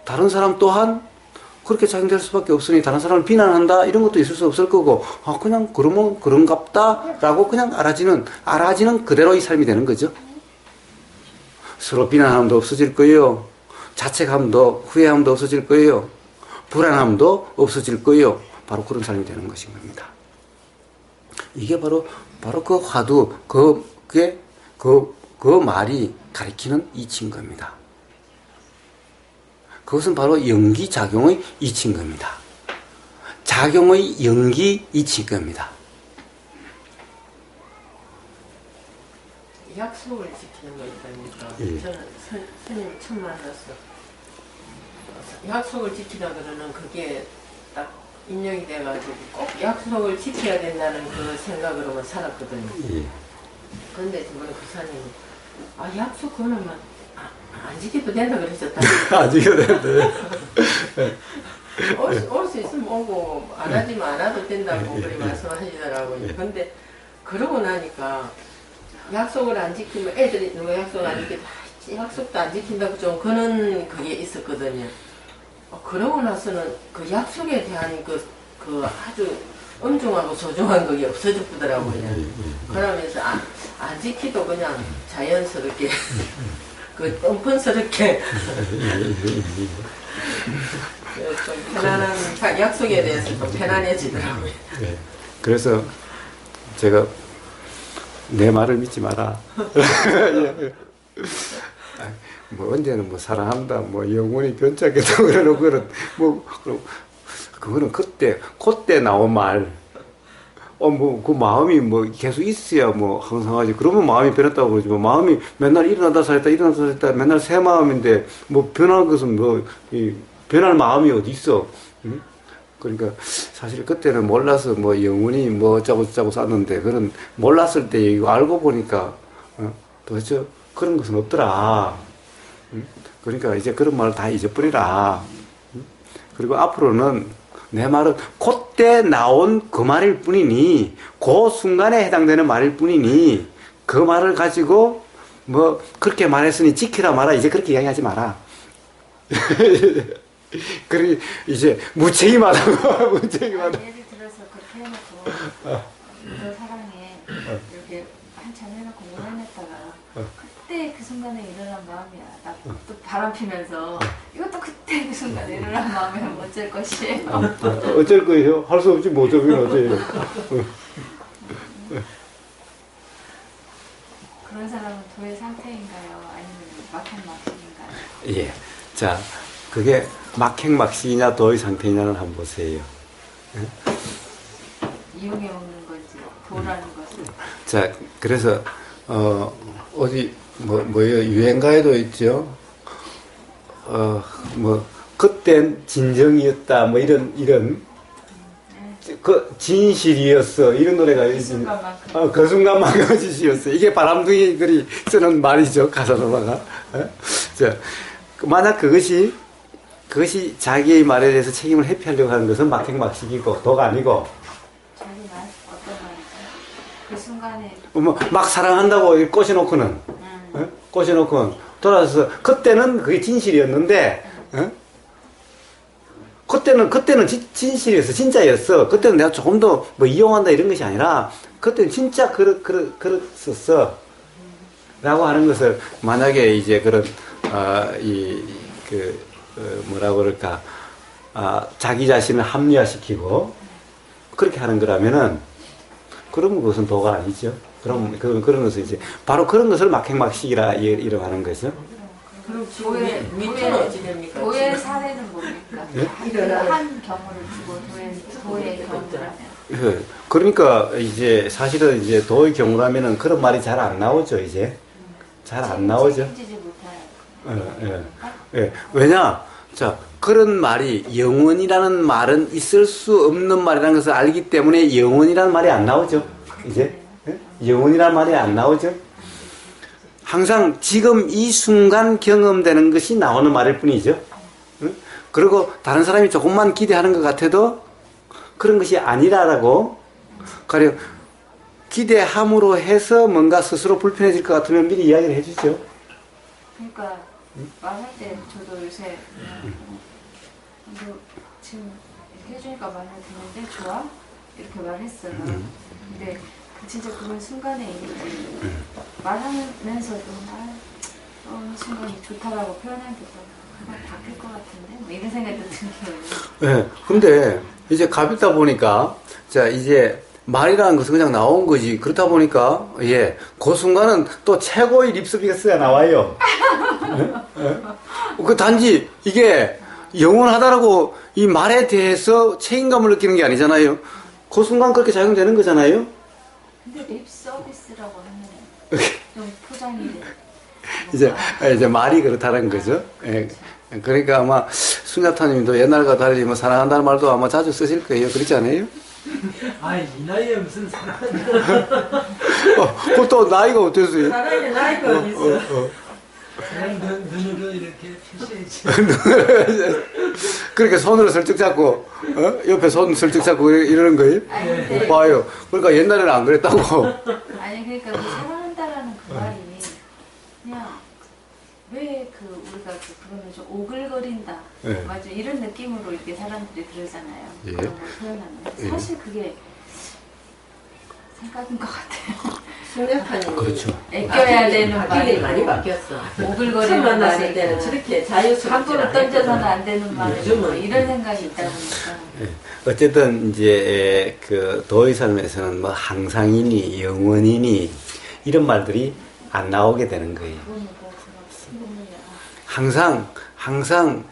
다른 사람 또한 그렇게 작용될 수밖에 없으니 다른 사람을 비난한다 이런 것도 있을 수 없을 거고 아 그냥 그러면 그런갑다 라고 그냥 알아지는 그대로의 삶이 되는 거죠. 서로 비난함도 없어질 거예요. 자책함도 후회함도 없어질 거예요. 불안함도 없어질 거예요. 바로 그런 삶이 되는 것인 겁니다. 이게 바로 그 화두 그 말이 가리키는 이치인 겁니다. 그것은 바로 연기작용의 이치인 겁니다. 작용의 연기 이치인 겁니다. 약속을 지키는 거 있다니까. 예. 저는 선생님 처음 만났어. 약속을 지키다 그러는 그게 딱 인용이 돼가지고 꼭 약속을 지켜야 된다는 그 생각으로만 살았거든요. 예. 근데 저번에 교사님이 아 약속 그러면 안 지켜도 된다 그러셨다. 안 지켜도 된다. 올 수 있으면 오고 안 하지만 안 와도 된다고 그렇게 말씀하시더라고요. 근데 그러고 나니까 약속을 안 지키면 애들이 누가 약속 안 지키면 약속도 안 지킨다고 좀 그런 그게 있었거든요. 그러고 나서는 그 약속에 대한 그 아주 엄중하고 소중한 그게 없어졌더라고요. 그러면서 안 지키도 그냥 자연스럽게 그 뻔뻔스럽게 좀 편안한 약속에 대해서 좀 편안해지더라고요. 네. 그래서 제가 내 말을 믿지 마라. 뭐 언제는 뭐 사랑한다, 뭐 영원히 변짝겠다 그러는 그거는 그때 나온 말. 뭐 그 마음이 뭐 계속 있어야 뭐 항상 하지. 그러면 마음이 변했다고 그러지. 뭐 마음이 맨날 일어나다 살았다 맨날 새 마음인데 뭐 변한 것은 뭐 변할 마음이 어디 있어? 응? 그러니까 사실 그때는 몰라서 뭐 영원히 뭐 어쩌고 쌌는데 그런 몰랐을 때 이거 알고 보니까 도대체 그런 것은 없더라. 응? 그러니까 이제 그런 말을 다 잊어버리라. 응? 그리고 앞으로는 내 말은 그때 나온 그 말일 뿐이니 그 순간에 해당되는 말일 뿐이니 그 말을 가지고 뭐 그렇게 말했으니 지키라 마라 이제 그렇게 이야기하지 마라. 그래 이제 무책임하다고 예를 들어서 그렇게 해놓고 그 사랑에 이렇게 한참 해놓고 못 해냈다가 그때 그 순간에 일어난 마음이야. 또 바람 피면서 이것도 그때 그 순간에 일어난 마음이면 어쩔 것이에요. 어쩔 거예요? 할 수 없지 뭐 저기는 어째요? 그런 사람은 도의 상태인가요? 아니면 막힌막힌인가요? 예. 자, 그게 막행막식이냐 도의 상태냐는 한번 보세요. 이용해 먹는 건지 도라는 것은 자, 그래서 어디 뭐예요? 유행가에도 있죠. 뭐 그땐 진정이었다. 뭐 이런 그 진실이었어. 이런 노래가 있지. 그 순간만큼 진실이었어. 이게 바람둥이들이 쓰는 말이죠. 가사노바가. 자, 만약 그것이 자기의 말에 대해서 책임을 회피하려고 하는 것은 막행막식이고 도가 아니고. 자기 말 어떤 말이죠? 그 순간에 막 사랑한다고 꼬셔놓고는 어? 꼬셔놓고는 돌아서 그때는 그게 진실이었는데 어? 그때는 진실이었어 진짜였어. 그때는 내가 조금 더 뭐 이용한다 이런 것이 아니라 그때는 진짜 그랬었어 라고 하는 것을 만약에 이제 그런 뭐라고 그럴까 자기 자신을 합리화시키고 그렇게 하는 거라면은 그러면 그것은 도가 아니죠. 그런 것을 이제 바로 그런 것을 막행막식이라 이라고 하는 거죠. 그럼 지금 밑은 어찌 됩니까? 도의 사례는 뭡니까? 예? 한 경우를 두고 도의 경우라면 예. 그러니까 이제 사실은 이제 도의 경우라면은 그런 말이 잘 안 나오죠. 이제 잘 안 나오죠. 책임지지 못할 예. 왜냐? 자, 그런 말이 영원이라는 말은 있을 수 없는 말이라는 것을 알기 때문에 영원이라는 말이 안 나오죠. 이제 예? 영원이라는 말이 안 나오죠. 항상 지금 이 순간 경험되는 것이 나오는 말일 뿐이죠. 응? 그리고 다른 사람이 조금만 기대하는 것 같아도 그런 것이 아니라라고 가령 기대함으로 해서 뭔가 스스로 불편해질 것 같으면 미리 이야기를 해주죠. 그러니까 말할 때 저도 요새 너 지금 이렇게 해주니까 마음에 드는데 좋아? 이렇게 말했어요. 근데 진짜 그런 순간에 있는지 말하면서도 순간이 좋다라고 표현하기도 그만 바뀔 것 같은데 뭐 이런 생각도 들어요. 네, 근데 이제 가볍다 보니까 자 이제 말이라는 것은 그냥 나온 거지. 그렇다 보니까 그 순간은 또 최고의 립서비스가 나와요. 그 단지 이게 영원하다라고 이 말에 대해서 책임감을 느끼는 게 아니잖아요. 그 순간 그렇게 작용되는 거잖아요. 근데 립 서비스라고 하면 좀 포장이 이제 말이 그렇다는 거죠. 예. 그러니까 아마 순자타님도 옛날과 달리 뭐 사랑한다는 말도 아마 자주 쓰실 거예요. 그렇지 않아요? 이 나이에 무슨 사랑한다. 그것도 나이가 어땠어요? 사랑에 나이가 어디 있어? 그냥 눈으로 이렇게 표시해줘. 그렇게 손으로 슬쩍 잡고 옆에 손 슬쩍 잡고 이러는 거예요? 아니 근데 봐요. 그러니까 옛날에는 안 그랬다고. 아니 그러니까 그 사랑한다라는 그 말이 그냥 왜 우리가 그러면 좀 오글거린다 네. 맞아 이런 느낌으로 이렇게 사람들이 그러잖아요. 예. 그런 걸 표현하는 사실 그게 생각인 것 같아요. 순자타님이 그렇죠. 애껴야 되는 바뀌긴 말이 많이 바뀌었어. 처음 오글거리는 만났을 말이 때는 저렇게 자유스럽게 함부로 던져서는 안 되는 말이 요즘은 이런 생각이 있다 보니까 예. 어쨌든 이제 그 도의 삶에서는 뭐 항상이니 영원이니 이런 말들이 안 나오게 되는 거예요. 항상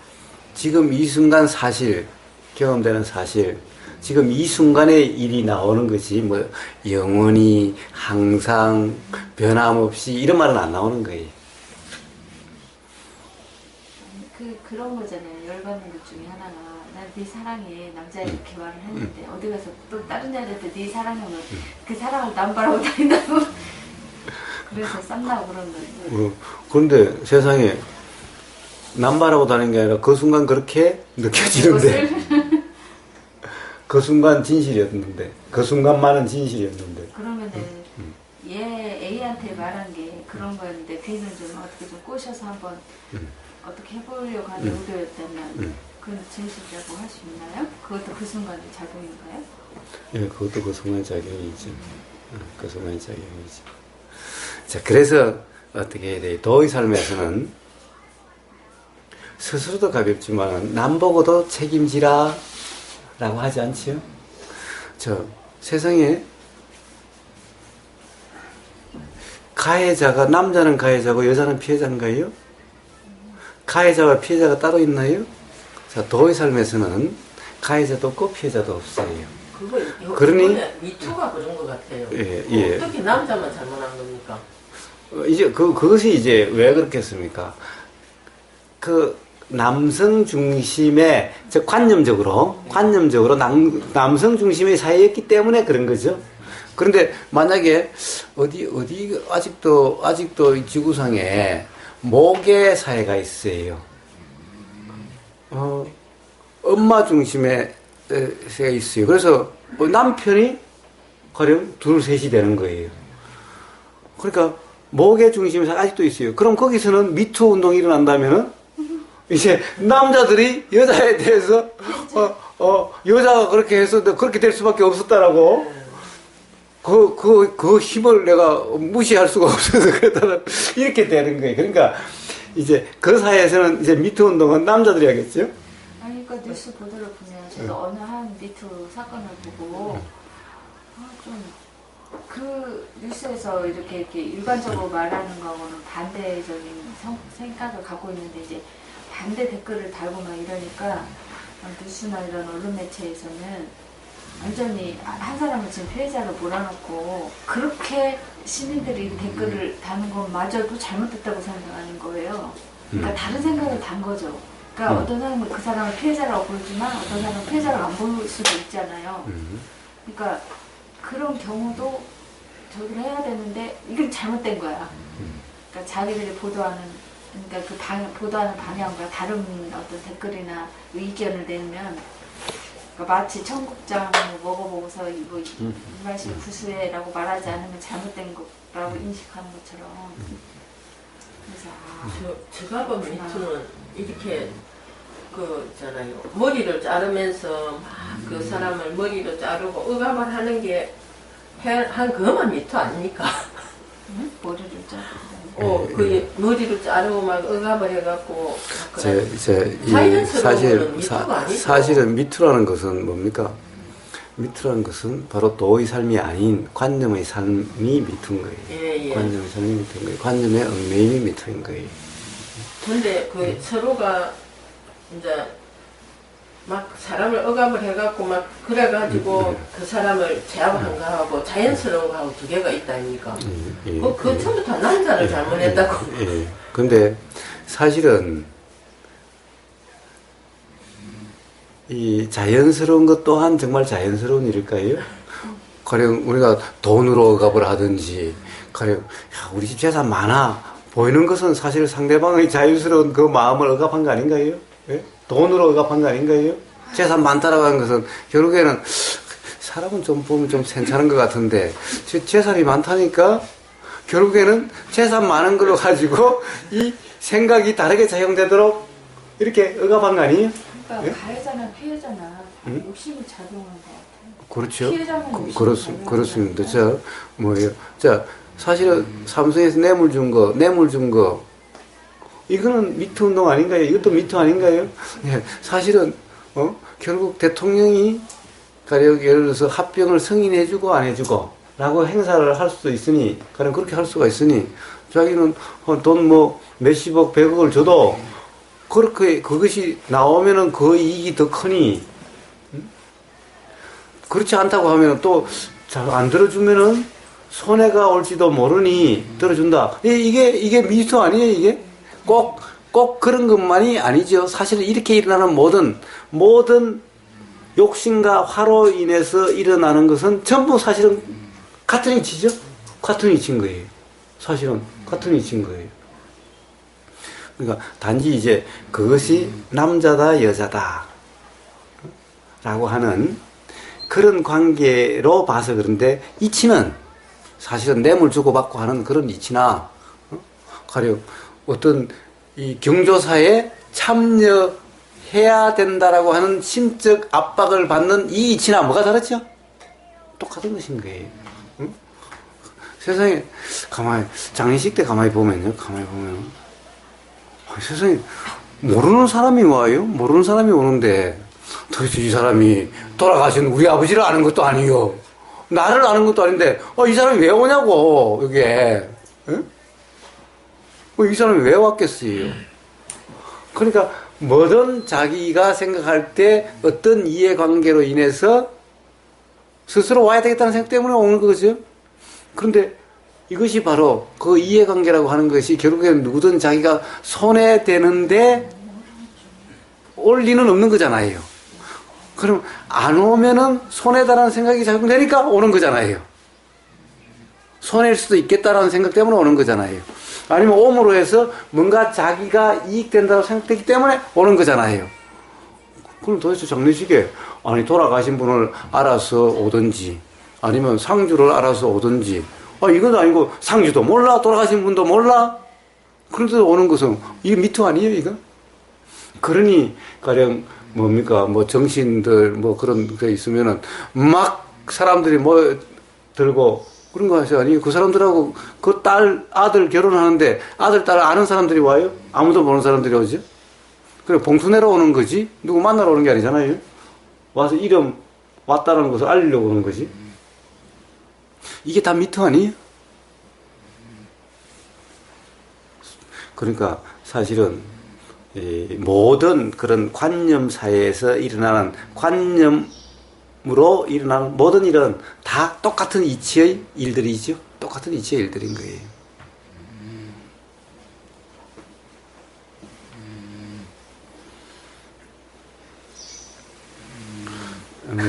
지금 이 순간 사실 경험되는 사실 지금 이 순간의 일이 나오는 것이 뭐 영원히 항상 변함없이 이런 말은 안 나오는 거예요. 그런 거잖아요. 열받는 것 중에 하나가 난 네 사랑해 남자 이렇게 말을 했는데 어디 가서 또 다른 여자한테 네 사랑하면 그 사랑을 남발하고 다닌다고 그래서 쌈나고 그런 거예요. 그런데 세상에 남발하고 다니는 게 아니라 그 순간 그렇게 느껴지는데 그 순간 진실이었는데 그 순간만은 진실이었는데 그러면은 얘 A한테 말한 게 그런 거였는데 B는 좀 어떻게 좀 꼬셔서 한번 어떻게 해보려고 하는 의도였다면 그건 진실이라고 할 수 있나요? 그것도 그 순간의 작용인가요? 예, 그것도 그 순간의 작용이죠. 그 순간의 작용이죠. 자, 그래서 어떻게 해야 돼요? 도의 삶에서는 스스로도 가볍지만 남 보고도 책임지라 라고 하지 않지요? 세상에 가해자가 남자는 가해자고 여자는 피해자인가요? 가해자와 피해자가 따로 있나요? 자, 도의 삶에서는 가해자도 없고 피해자도 없어요. 그러니 미투가 그런 것 같아요. 예. 어떻게 남자만 잘못한 겁니까? 이제 그것이 이제 왜 그렇겠습니까? 그 남성 중심의 즉 관념적으로 남성 중심의 사회였기 때문에 그런 거죠. 그런데 만약에 어디 아직도 이 지구상에 모계 사회가 있어요. 엄마 중심의 사회가 있어요. 그래서 남편이 가령 둘, 셋이 되는 거예요. 그러니까 목의 중심이 아직도 있어요. 그럼 거기서는 미투 운동이 일어난다면은 이제 남자들이 여자에 대해서 여자가 그렇게 해서 그렇게 될 수밖에 없었다라고 그 힘을 내가 무시할 수가 없어서 그랬다는 이렇게 되는 거예요. 그러니까 이제 그 사회에서는 이제 미투 운동은 남자들이 하겠죠. 아니 그러니까 뉴스 보도를 보면 저도 어느 한 미투 사건을 보고 좀 그 뉴스에서 이렇게 일반적으로 말하는 거하고는 반대적인 생각을 갖고 있는데 이제 반대 댓글을 달고 막 이러니까 뉴스나 이런 언론 매체에서는 완전히 한 사람을 지금 피해자로 몰아넣고 그렇게 시민들이 댓글을 다는 것마저도 잘못됐다고 생각하는 거예요. 그러니까 다른 생각을 단 거죠. 그러니까 어떤 사람은 그 사람을 피해자라고 보지만 어떤 사람은 피해자로 안 볼 수도 있잖아요. 그러니까 그런 경우도 저기를 해야 되는데 이건 잘못된 거야. 그러니까 자기들이 보도하는 그러니까 보도하는 방향과 다른 어떤 댓글이나 의견을 내면 그러니까 마치 청국장 먹어보고서 이 맛이 구수해라고 말하지 않으면 잘못된 거라고 인식하는 것처럼. 그래서 제가 본 미투는 이렇게 그 있잖아요. 머리를 자르면서 막 그 사람을 머리로 자르고 억압을 하는 게 한 그것만 미투 아닙니까? 머리를 자르고. 그 머리를 자르고 막 억압을 해갖고. 사실은 미투라는 것은 뭡니까? 미투라는 것은 바로 도의 삶이 아닌 관념의 삶이 미투인 거예요. 예. 관념의 삶이 미투인 거예요. 관념의 얽매임이 미투인 거예요. 근데 그 서로가 이제 막 사람을 억압을 해갖고 막 그래가지고 그 사람을 제압한 거하고 자연스러운 거하고 두 개가 있다 아닙니까? 그 처음부터 남자를 잘못했다고. 근데 사실은 이 자연스러운 것 또한 정말 자연스러운 일일까요? 가령 우리가 돈으로 억압을 하든지 가령 우리 집 재산 많아 보이는 것은 사실 상대방의 자유스러운 그 마음을 억압한 거 아닌가요? 예? 돈으로 억압한 거 아닌가요? 재산 많다라고 하는 것은 결국에는 사람은 좀 보면 좀 괜찮은 것 같은데 재산이 많다니까 결국에는 재산 많은 걸로 가지고 이 생각이 다르게 작용되도록 이렇게 억압한 거 아니에요? 그러니까 가해자나 피해자나 욕심이 작용한 것 같아요. 그렇죠. 피해자는 욕심이 그렇습니다. 자, 사실은 삼성에서 뇌물 준 거, 이거는 미투 운동 아닌가요? 이것도 미투 아닌가요? 예, 사실은, 결국 대통령이, 가령 예를 들어서 합병을 승인해주고 안 해주고, 라고 행사를 할 수도 있으니, 가령 그렇게 할 수가 있으니, 자기는 돈 몇십억, 백억을 줘도, 그렇게, 그것이 나오면은 그 이익이 더 크니, 그렇지 않다고 하면은 또, 잘 안 들어주면은, 손해가 올지도 모르니, 들어준다. 이게 미투 아니에요, 이게? 꼭 그런 것만이 아니죠. 사실은 이렇게 일어나는 모든 욕심과 화로 인해서 일어나는 것은 전부 사실은 같은 이치죠? 같은 이치인 거예요. 사실은 같은 이치인 거예요. 그러니까 단지 이제 그것이 남자다, 여자다. 라고 하는 그런 관계로 봐서 그런데 이치는 사실은 뇌물 주고받고 하는 그런 이치나, 가령 어떤 이 경조사에 참여해야 된다라고 하는 심적 압박을 받는 이 이치나 뭐가 다르죠? 똑같은 것인 거예요. 응? 세상에 장례식 때 가만히 보면 세상에 모르는 사람이 와요. 모르는 사람이 오는데 도대체 이 사람이 돌아가신 우리 아버지를 아는 것도 아니요. 나를 아는 것도 아닌데 이 사람이 왜 오냐고 여기에. 응? 이 사람이 왜 왔겠어요? 그러니까 뭐든 자기가 생각할 때 어떤 이해관계로 인해서 스스로 와야 되겠다는 생각 때문에 오는 거죠. 그런데 이것이 바로 그 이해관계라고 하는 것이 결국에는 누구든 자기가 손해되는데 올 리는 없는 거잖아요. 그럼 안 오면은 손해다라는 생각이 작용되니까 오는 거잖아요. 손해일 수도 있겠다라는 생각 때문에 오는 거잖아요. 아니면 옴으로 해서 뭔가 자기가 이익된다고 생각되기 때문에 오는 거잖아요. 그럼 도대체 장례식에 돌아가신 분을 알아서 오든지 아니면 상주를 알아서 오든지. 이건 아니고 상주도 몰라, 돌아가신 분도 몰라. 그런데 오는 것은 이게 미투 아니에요, 이거? 그러니 가령 뭡니까, 뭐 정신들 뭐 그런 게 있으면은 막 사람들이 뭐 들고 그런 거 하셔. 아니 그 사람들하고 그 딸 아들 결혼하는데 아들 딸 아는 사람들이 와요? 아무도 모르는 사람들이 오죠? 그래 봉투 내러 오는 거지 누구 만나러 오는 게 아니잖아요. 와서 이름 왔다는 것을 알리려고 오는 거지. 이게 다 미투 아니에요? 그러니까 사실은 이 모든 그런 관념 사회에서 일어나는 관념으로 일어나는 모든 일은 다 똑같은 이치의 일들이죠. 똑같은 이치의 일들인 거예요.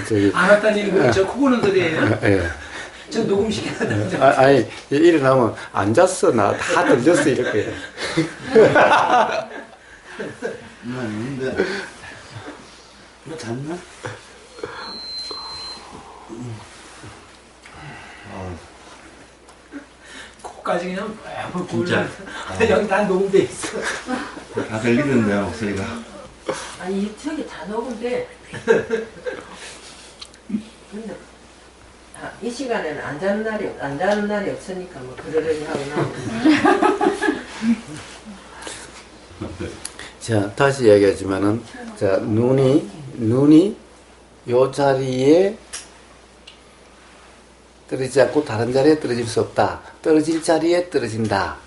저기 안 왔다는 거 저 코 고는 소리예요? 예. 저 녹음시켜야 아니 일어나면 앉았어 나 다 들렸어 이렇게. 근데 뭐 잤나? 코까지 그냥 뭐 진짜. 여기 다 녹음돼 있어. 다 들리는데요 목소리가. 아니 저기 다 녹음돼. 근데 이 시간에는 안 자는 날이 없으니까 뭐 그러려니 하고 나오고. 자 다시 이야기하지만은 자 눈이 요 자리에 떨어지지 않고 다른 자리에 떨어질 수 없다. 떨어질 자리에 떨어진다.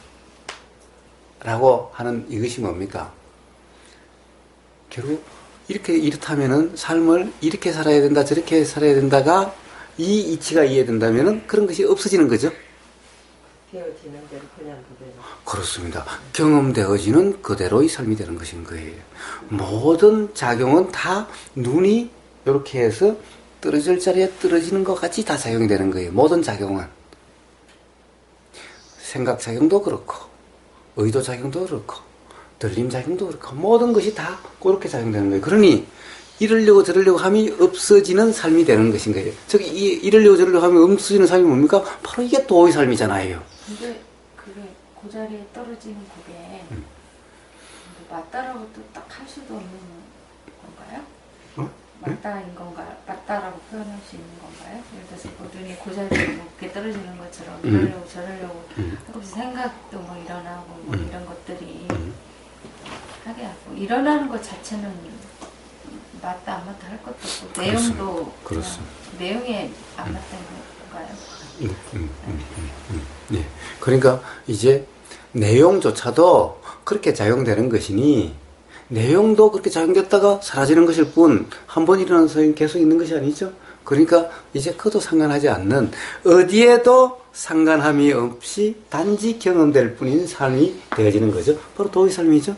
라고 하는 이것이 뭡니까? 결국 이렇다면은 삶을 이렇게 살아야 된다, 저렇게 살아야 된다가 이 이치가 이해된다면은 그런 것이 없어지는 거죠. 되어지는 대로 그냥 그대로. 그렇습니다. 경험되어지는 그대로의 삶이 되는 것인 거예요. 모든 작용은 다 눈이 이렇게 해서 떨어질 자리에 떨어지는 것 같이 다 작용이 되는 거예요. 모든 작용은. 생각 작용도 그렇고, 의도 작용도 그렇고, 들림 작용도 그렇고, 모든 것이 다 그렇게 작용되는 거예요. 그러니, 이러려고 저러려고 함이 없어지는 삶이 되는 것인 거예요. 저기, 이러려고 저러려고 함이 없어지는 삶이 뭡니까? 바로 이게 도의 삶이잖아요. 근데 그게 그 자리에 떨어지는 그게 맞다라고 또 딱 할 수도 없는 건가요? 맞다인 건가요? 맞다라고 표현할 수 있는 건가요? 예를 들어서 그 눈이 그 자리에 높게 떨어지는 것처럼 이러려고 저러려고 조금씩 생각도 뭐 일어나고 뭐 이런 것들이 하게 하고 일어나는 것 자체는 맞다 안 맞다 할 것도 없고 내용도 그렇습니다. 내용에 안 맞다는 건가요? 네. 그러니까 이제 내용조차도 그렇게 작용되는 것이니 내용도 그렇게 작용됐다가 사라지는 것일 뿐 한 번 일어나는 소용이 계속 있는 것이 아니죠. 그러니까 이제 그도 상관하지 않는 어디에도 상관함이 없이 단지 경험될 뿐인 삶이 되어지는 거죠. 바로 도의 삶이죠.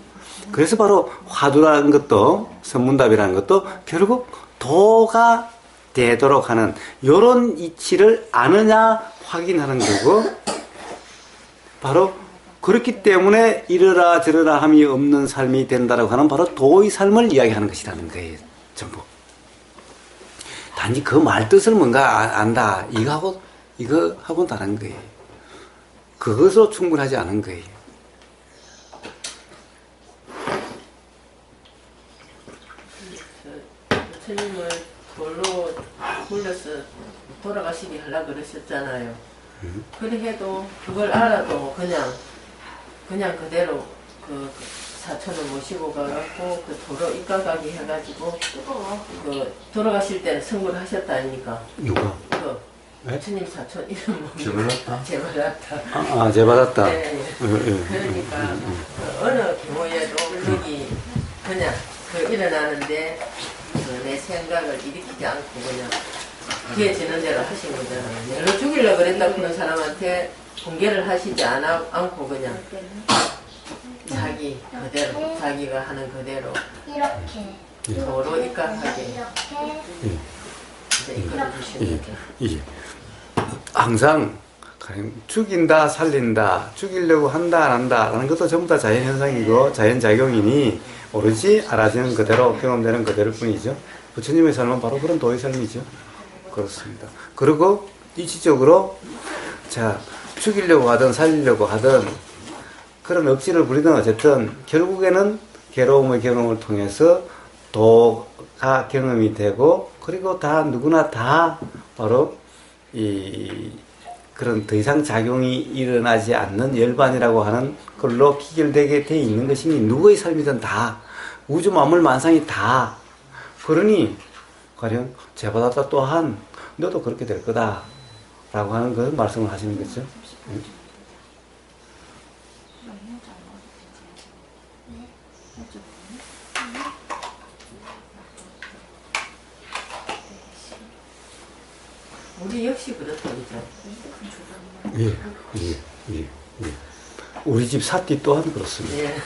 그래서 바로 화두라는 것도 선문답이라는 것도 결국 도가 되도록 하는 이런 이치를 아느냐 확인하는 거고 바로 그렇기 때문에 이러라 저러라 함이 없는 삶이 된다라고 하는 바로 도의 삶을 이야기하는 것이라는 거예요. 전부. 단지 그 말 뜻을 뭔가 안다. 이거하고는 다른 거예요. 그것으로 충분하지 않은 거예요. 부처님을 돌로 굴려서 돌아가시게 하려고 그러셨잖아요. 그래 해도 그걸 알아도 그냥 그대로 그 사천을 모시고 가갖고 그 도로 입가가기 해가지고 그 돌아가실 때는 선고를 하셨다 아닙니까? 누가? 그 네? 부처님 사천 이름 제발랐다. 제발랐다. 제발았다. 네. 그러니까 그 어느 경우에도 여기 그냥 그 일어나는데 그 내 생각을 일으키지 않고 그냥 기해지는 대로 하신 거잖아요. 내가 죽이려고 그랬다 그런 사람한테 공개를 하시지 않고 그냥 자기 그대로 자기가 하는 그대로 이렇게 도로 입각하게 이렇게 이제 이끌어 주시는 거죠. 예. 항상 가령 죽인다 살린다 죽이려고 한다 안 한다 라는 것도 전부 다 자연현상이고 자연작용이니 오로지 알아지는 그대로 경험되는 그대로일 뿐이죠. 부처님의 삶은 바로 그런 도의 삶이죠. 그렇습니다. 그리고 이치적으로 자 죽이려고 하든 살리려고 하든 그런 억지를 부리든 어쨌든 결국에는 괴로움의 경험을 통해서 도가 경험이 되고 그리고 다 누구나 다 바로 이 그런 더 이상 작용이 일어나지 않는 열반이라고 하는 걸로 기결되게 돼 있는 것이 누구의 삶이든 다 우주 만물 만상이 다 그러니 가령 제바다다 또한 너도 그렇게 될 거다 라고 하는 것을 말씀을 하시는 거죠. 우리 역시 그렇다 그죠? 예, 예, 예, 예. 우리 집 사띠 또한 그렇습니다. 예.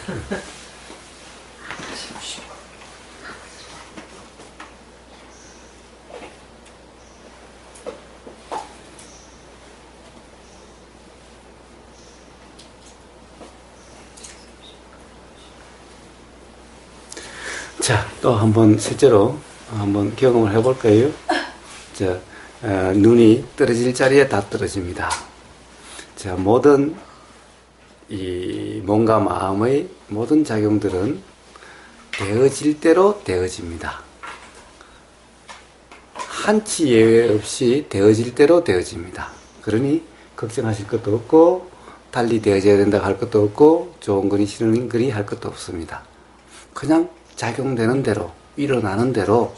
자, 또 한번 실제로 한번 경험을 해볼까요? 자, 눈이 떨어질 자리에 다 떨어집니다. 자, 모든 이 몸과 마음의 모든 작용들은 되어질 대로 되어집니다. 한치 예외 없이 되어질 대로 되어집니다. 그러니 걱정하실 것도 없고 달리 되어져야 된다고 할 것도 없고 좋은 거니 싫은 거니 할 것도 없습니다. 그냥 작용되는 대로 일어나는 대로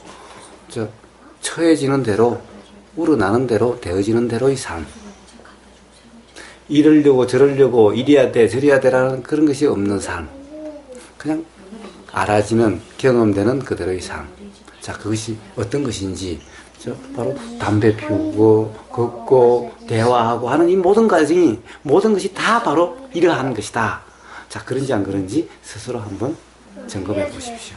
처해지는 대로 우러나는 대로 되어지는 대로의 삶. 이러려고 저러려고 이래야 돼 저래야 되라는 그런 것이 없는 삶. 그냥 알아지는 경험되는 그대로의 삶. 자, 그것이 어떤 것인지 바로 담배 피우고 걷고 대화하고 하는 이 모든 과정이 모든 것이 다 바로 이러한 것이다. 자, 그런지 안 그런지 스스로 한번 점검해 보십시오.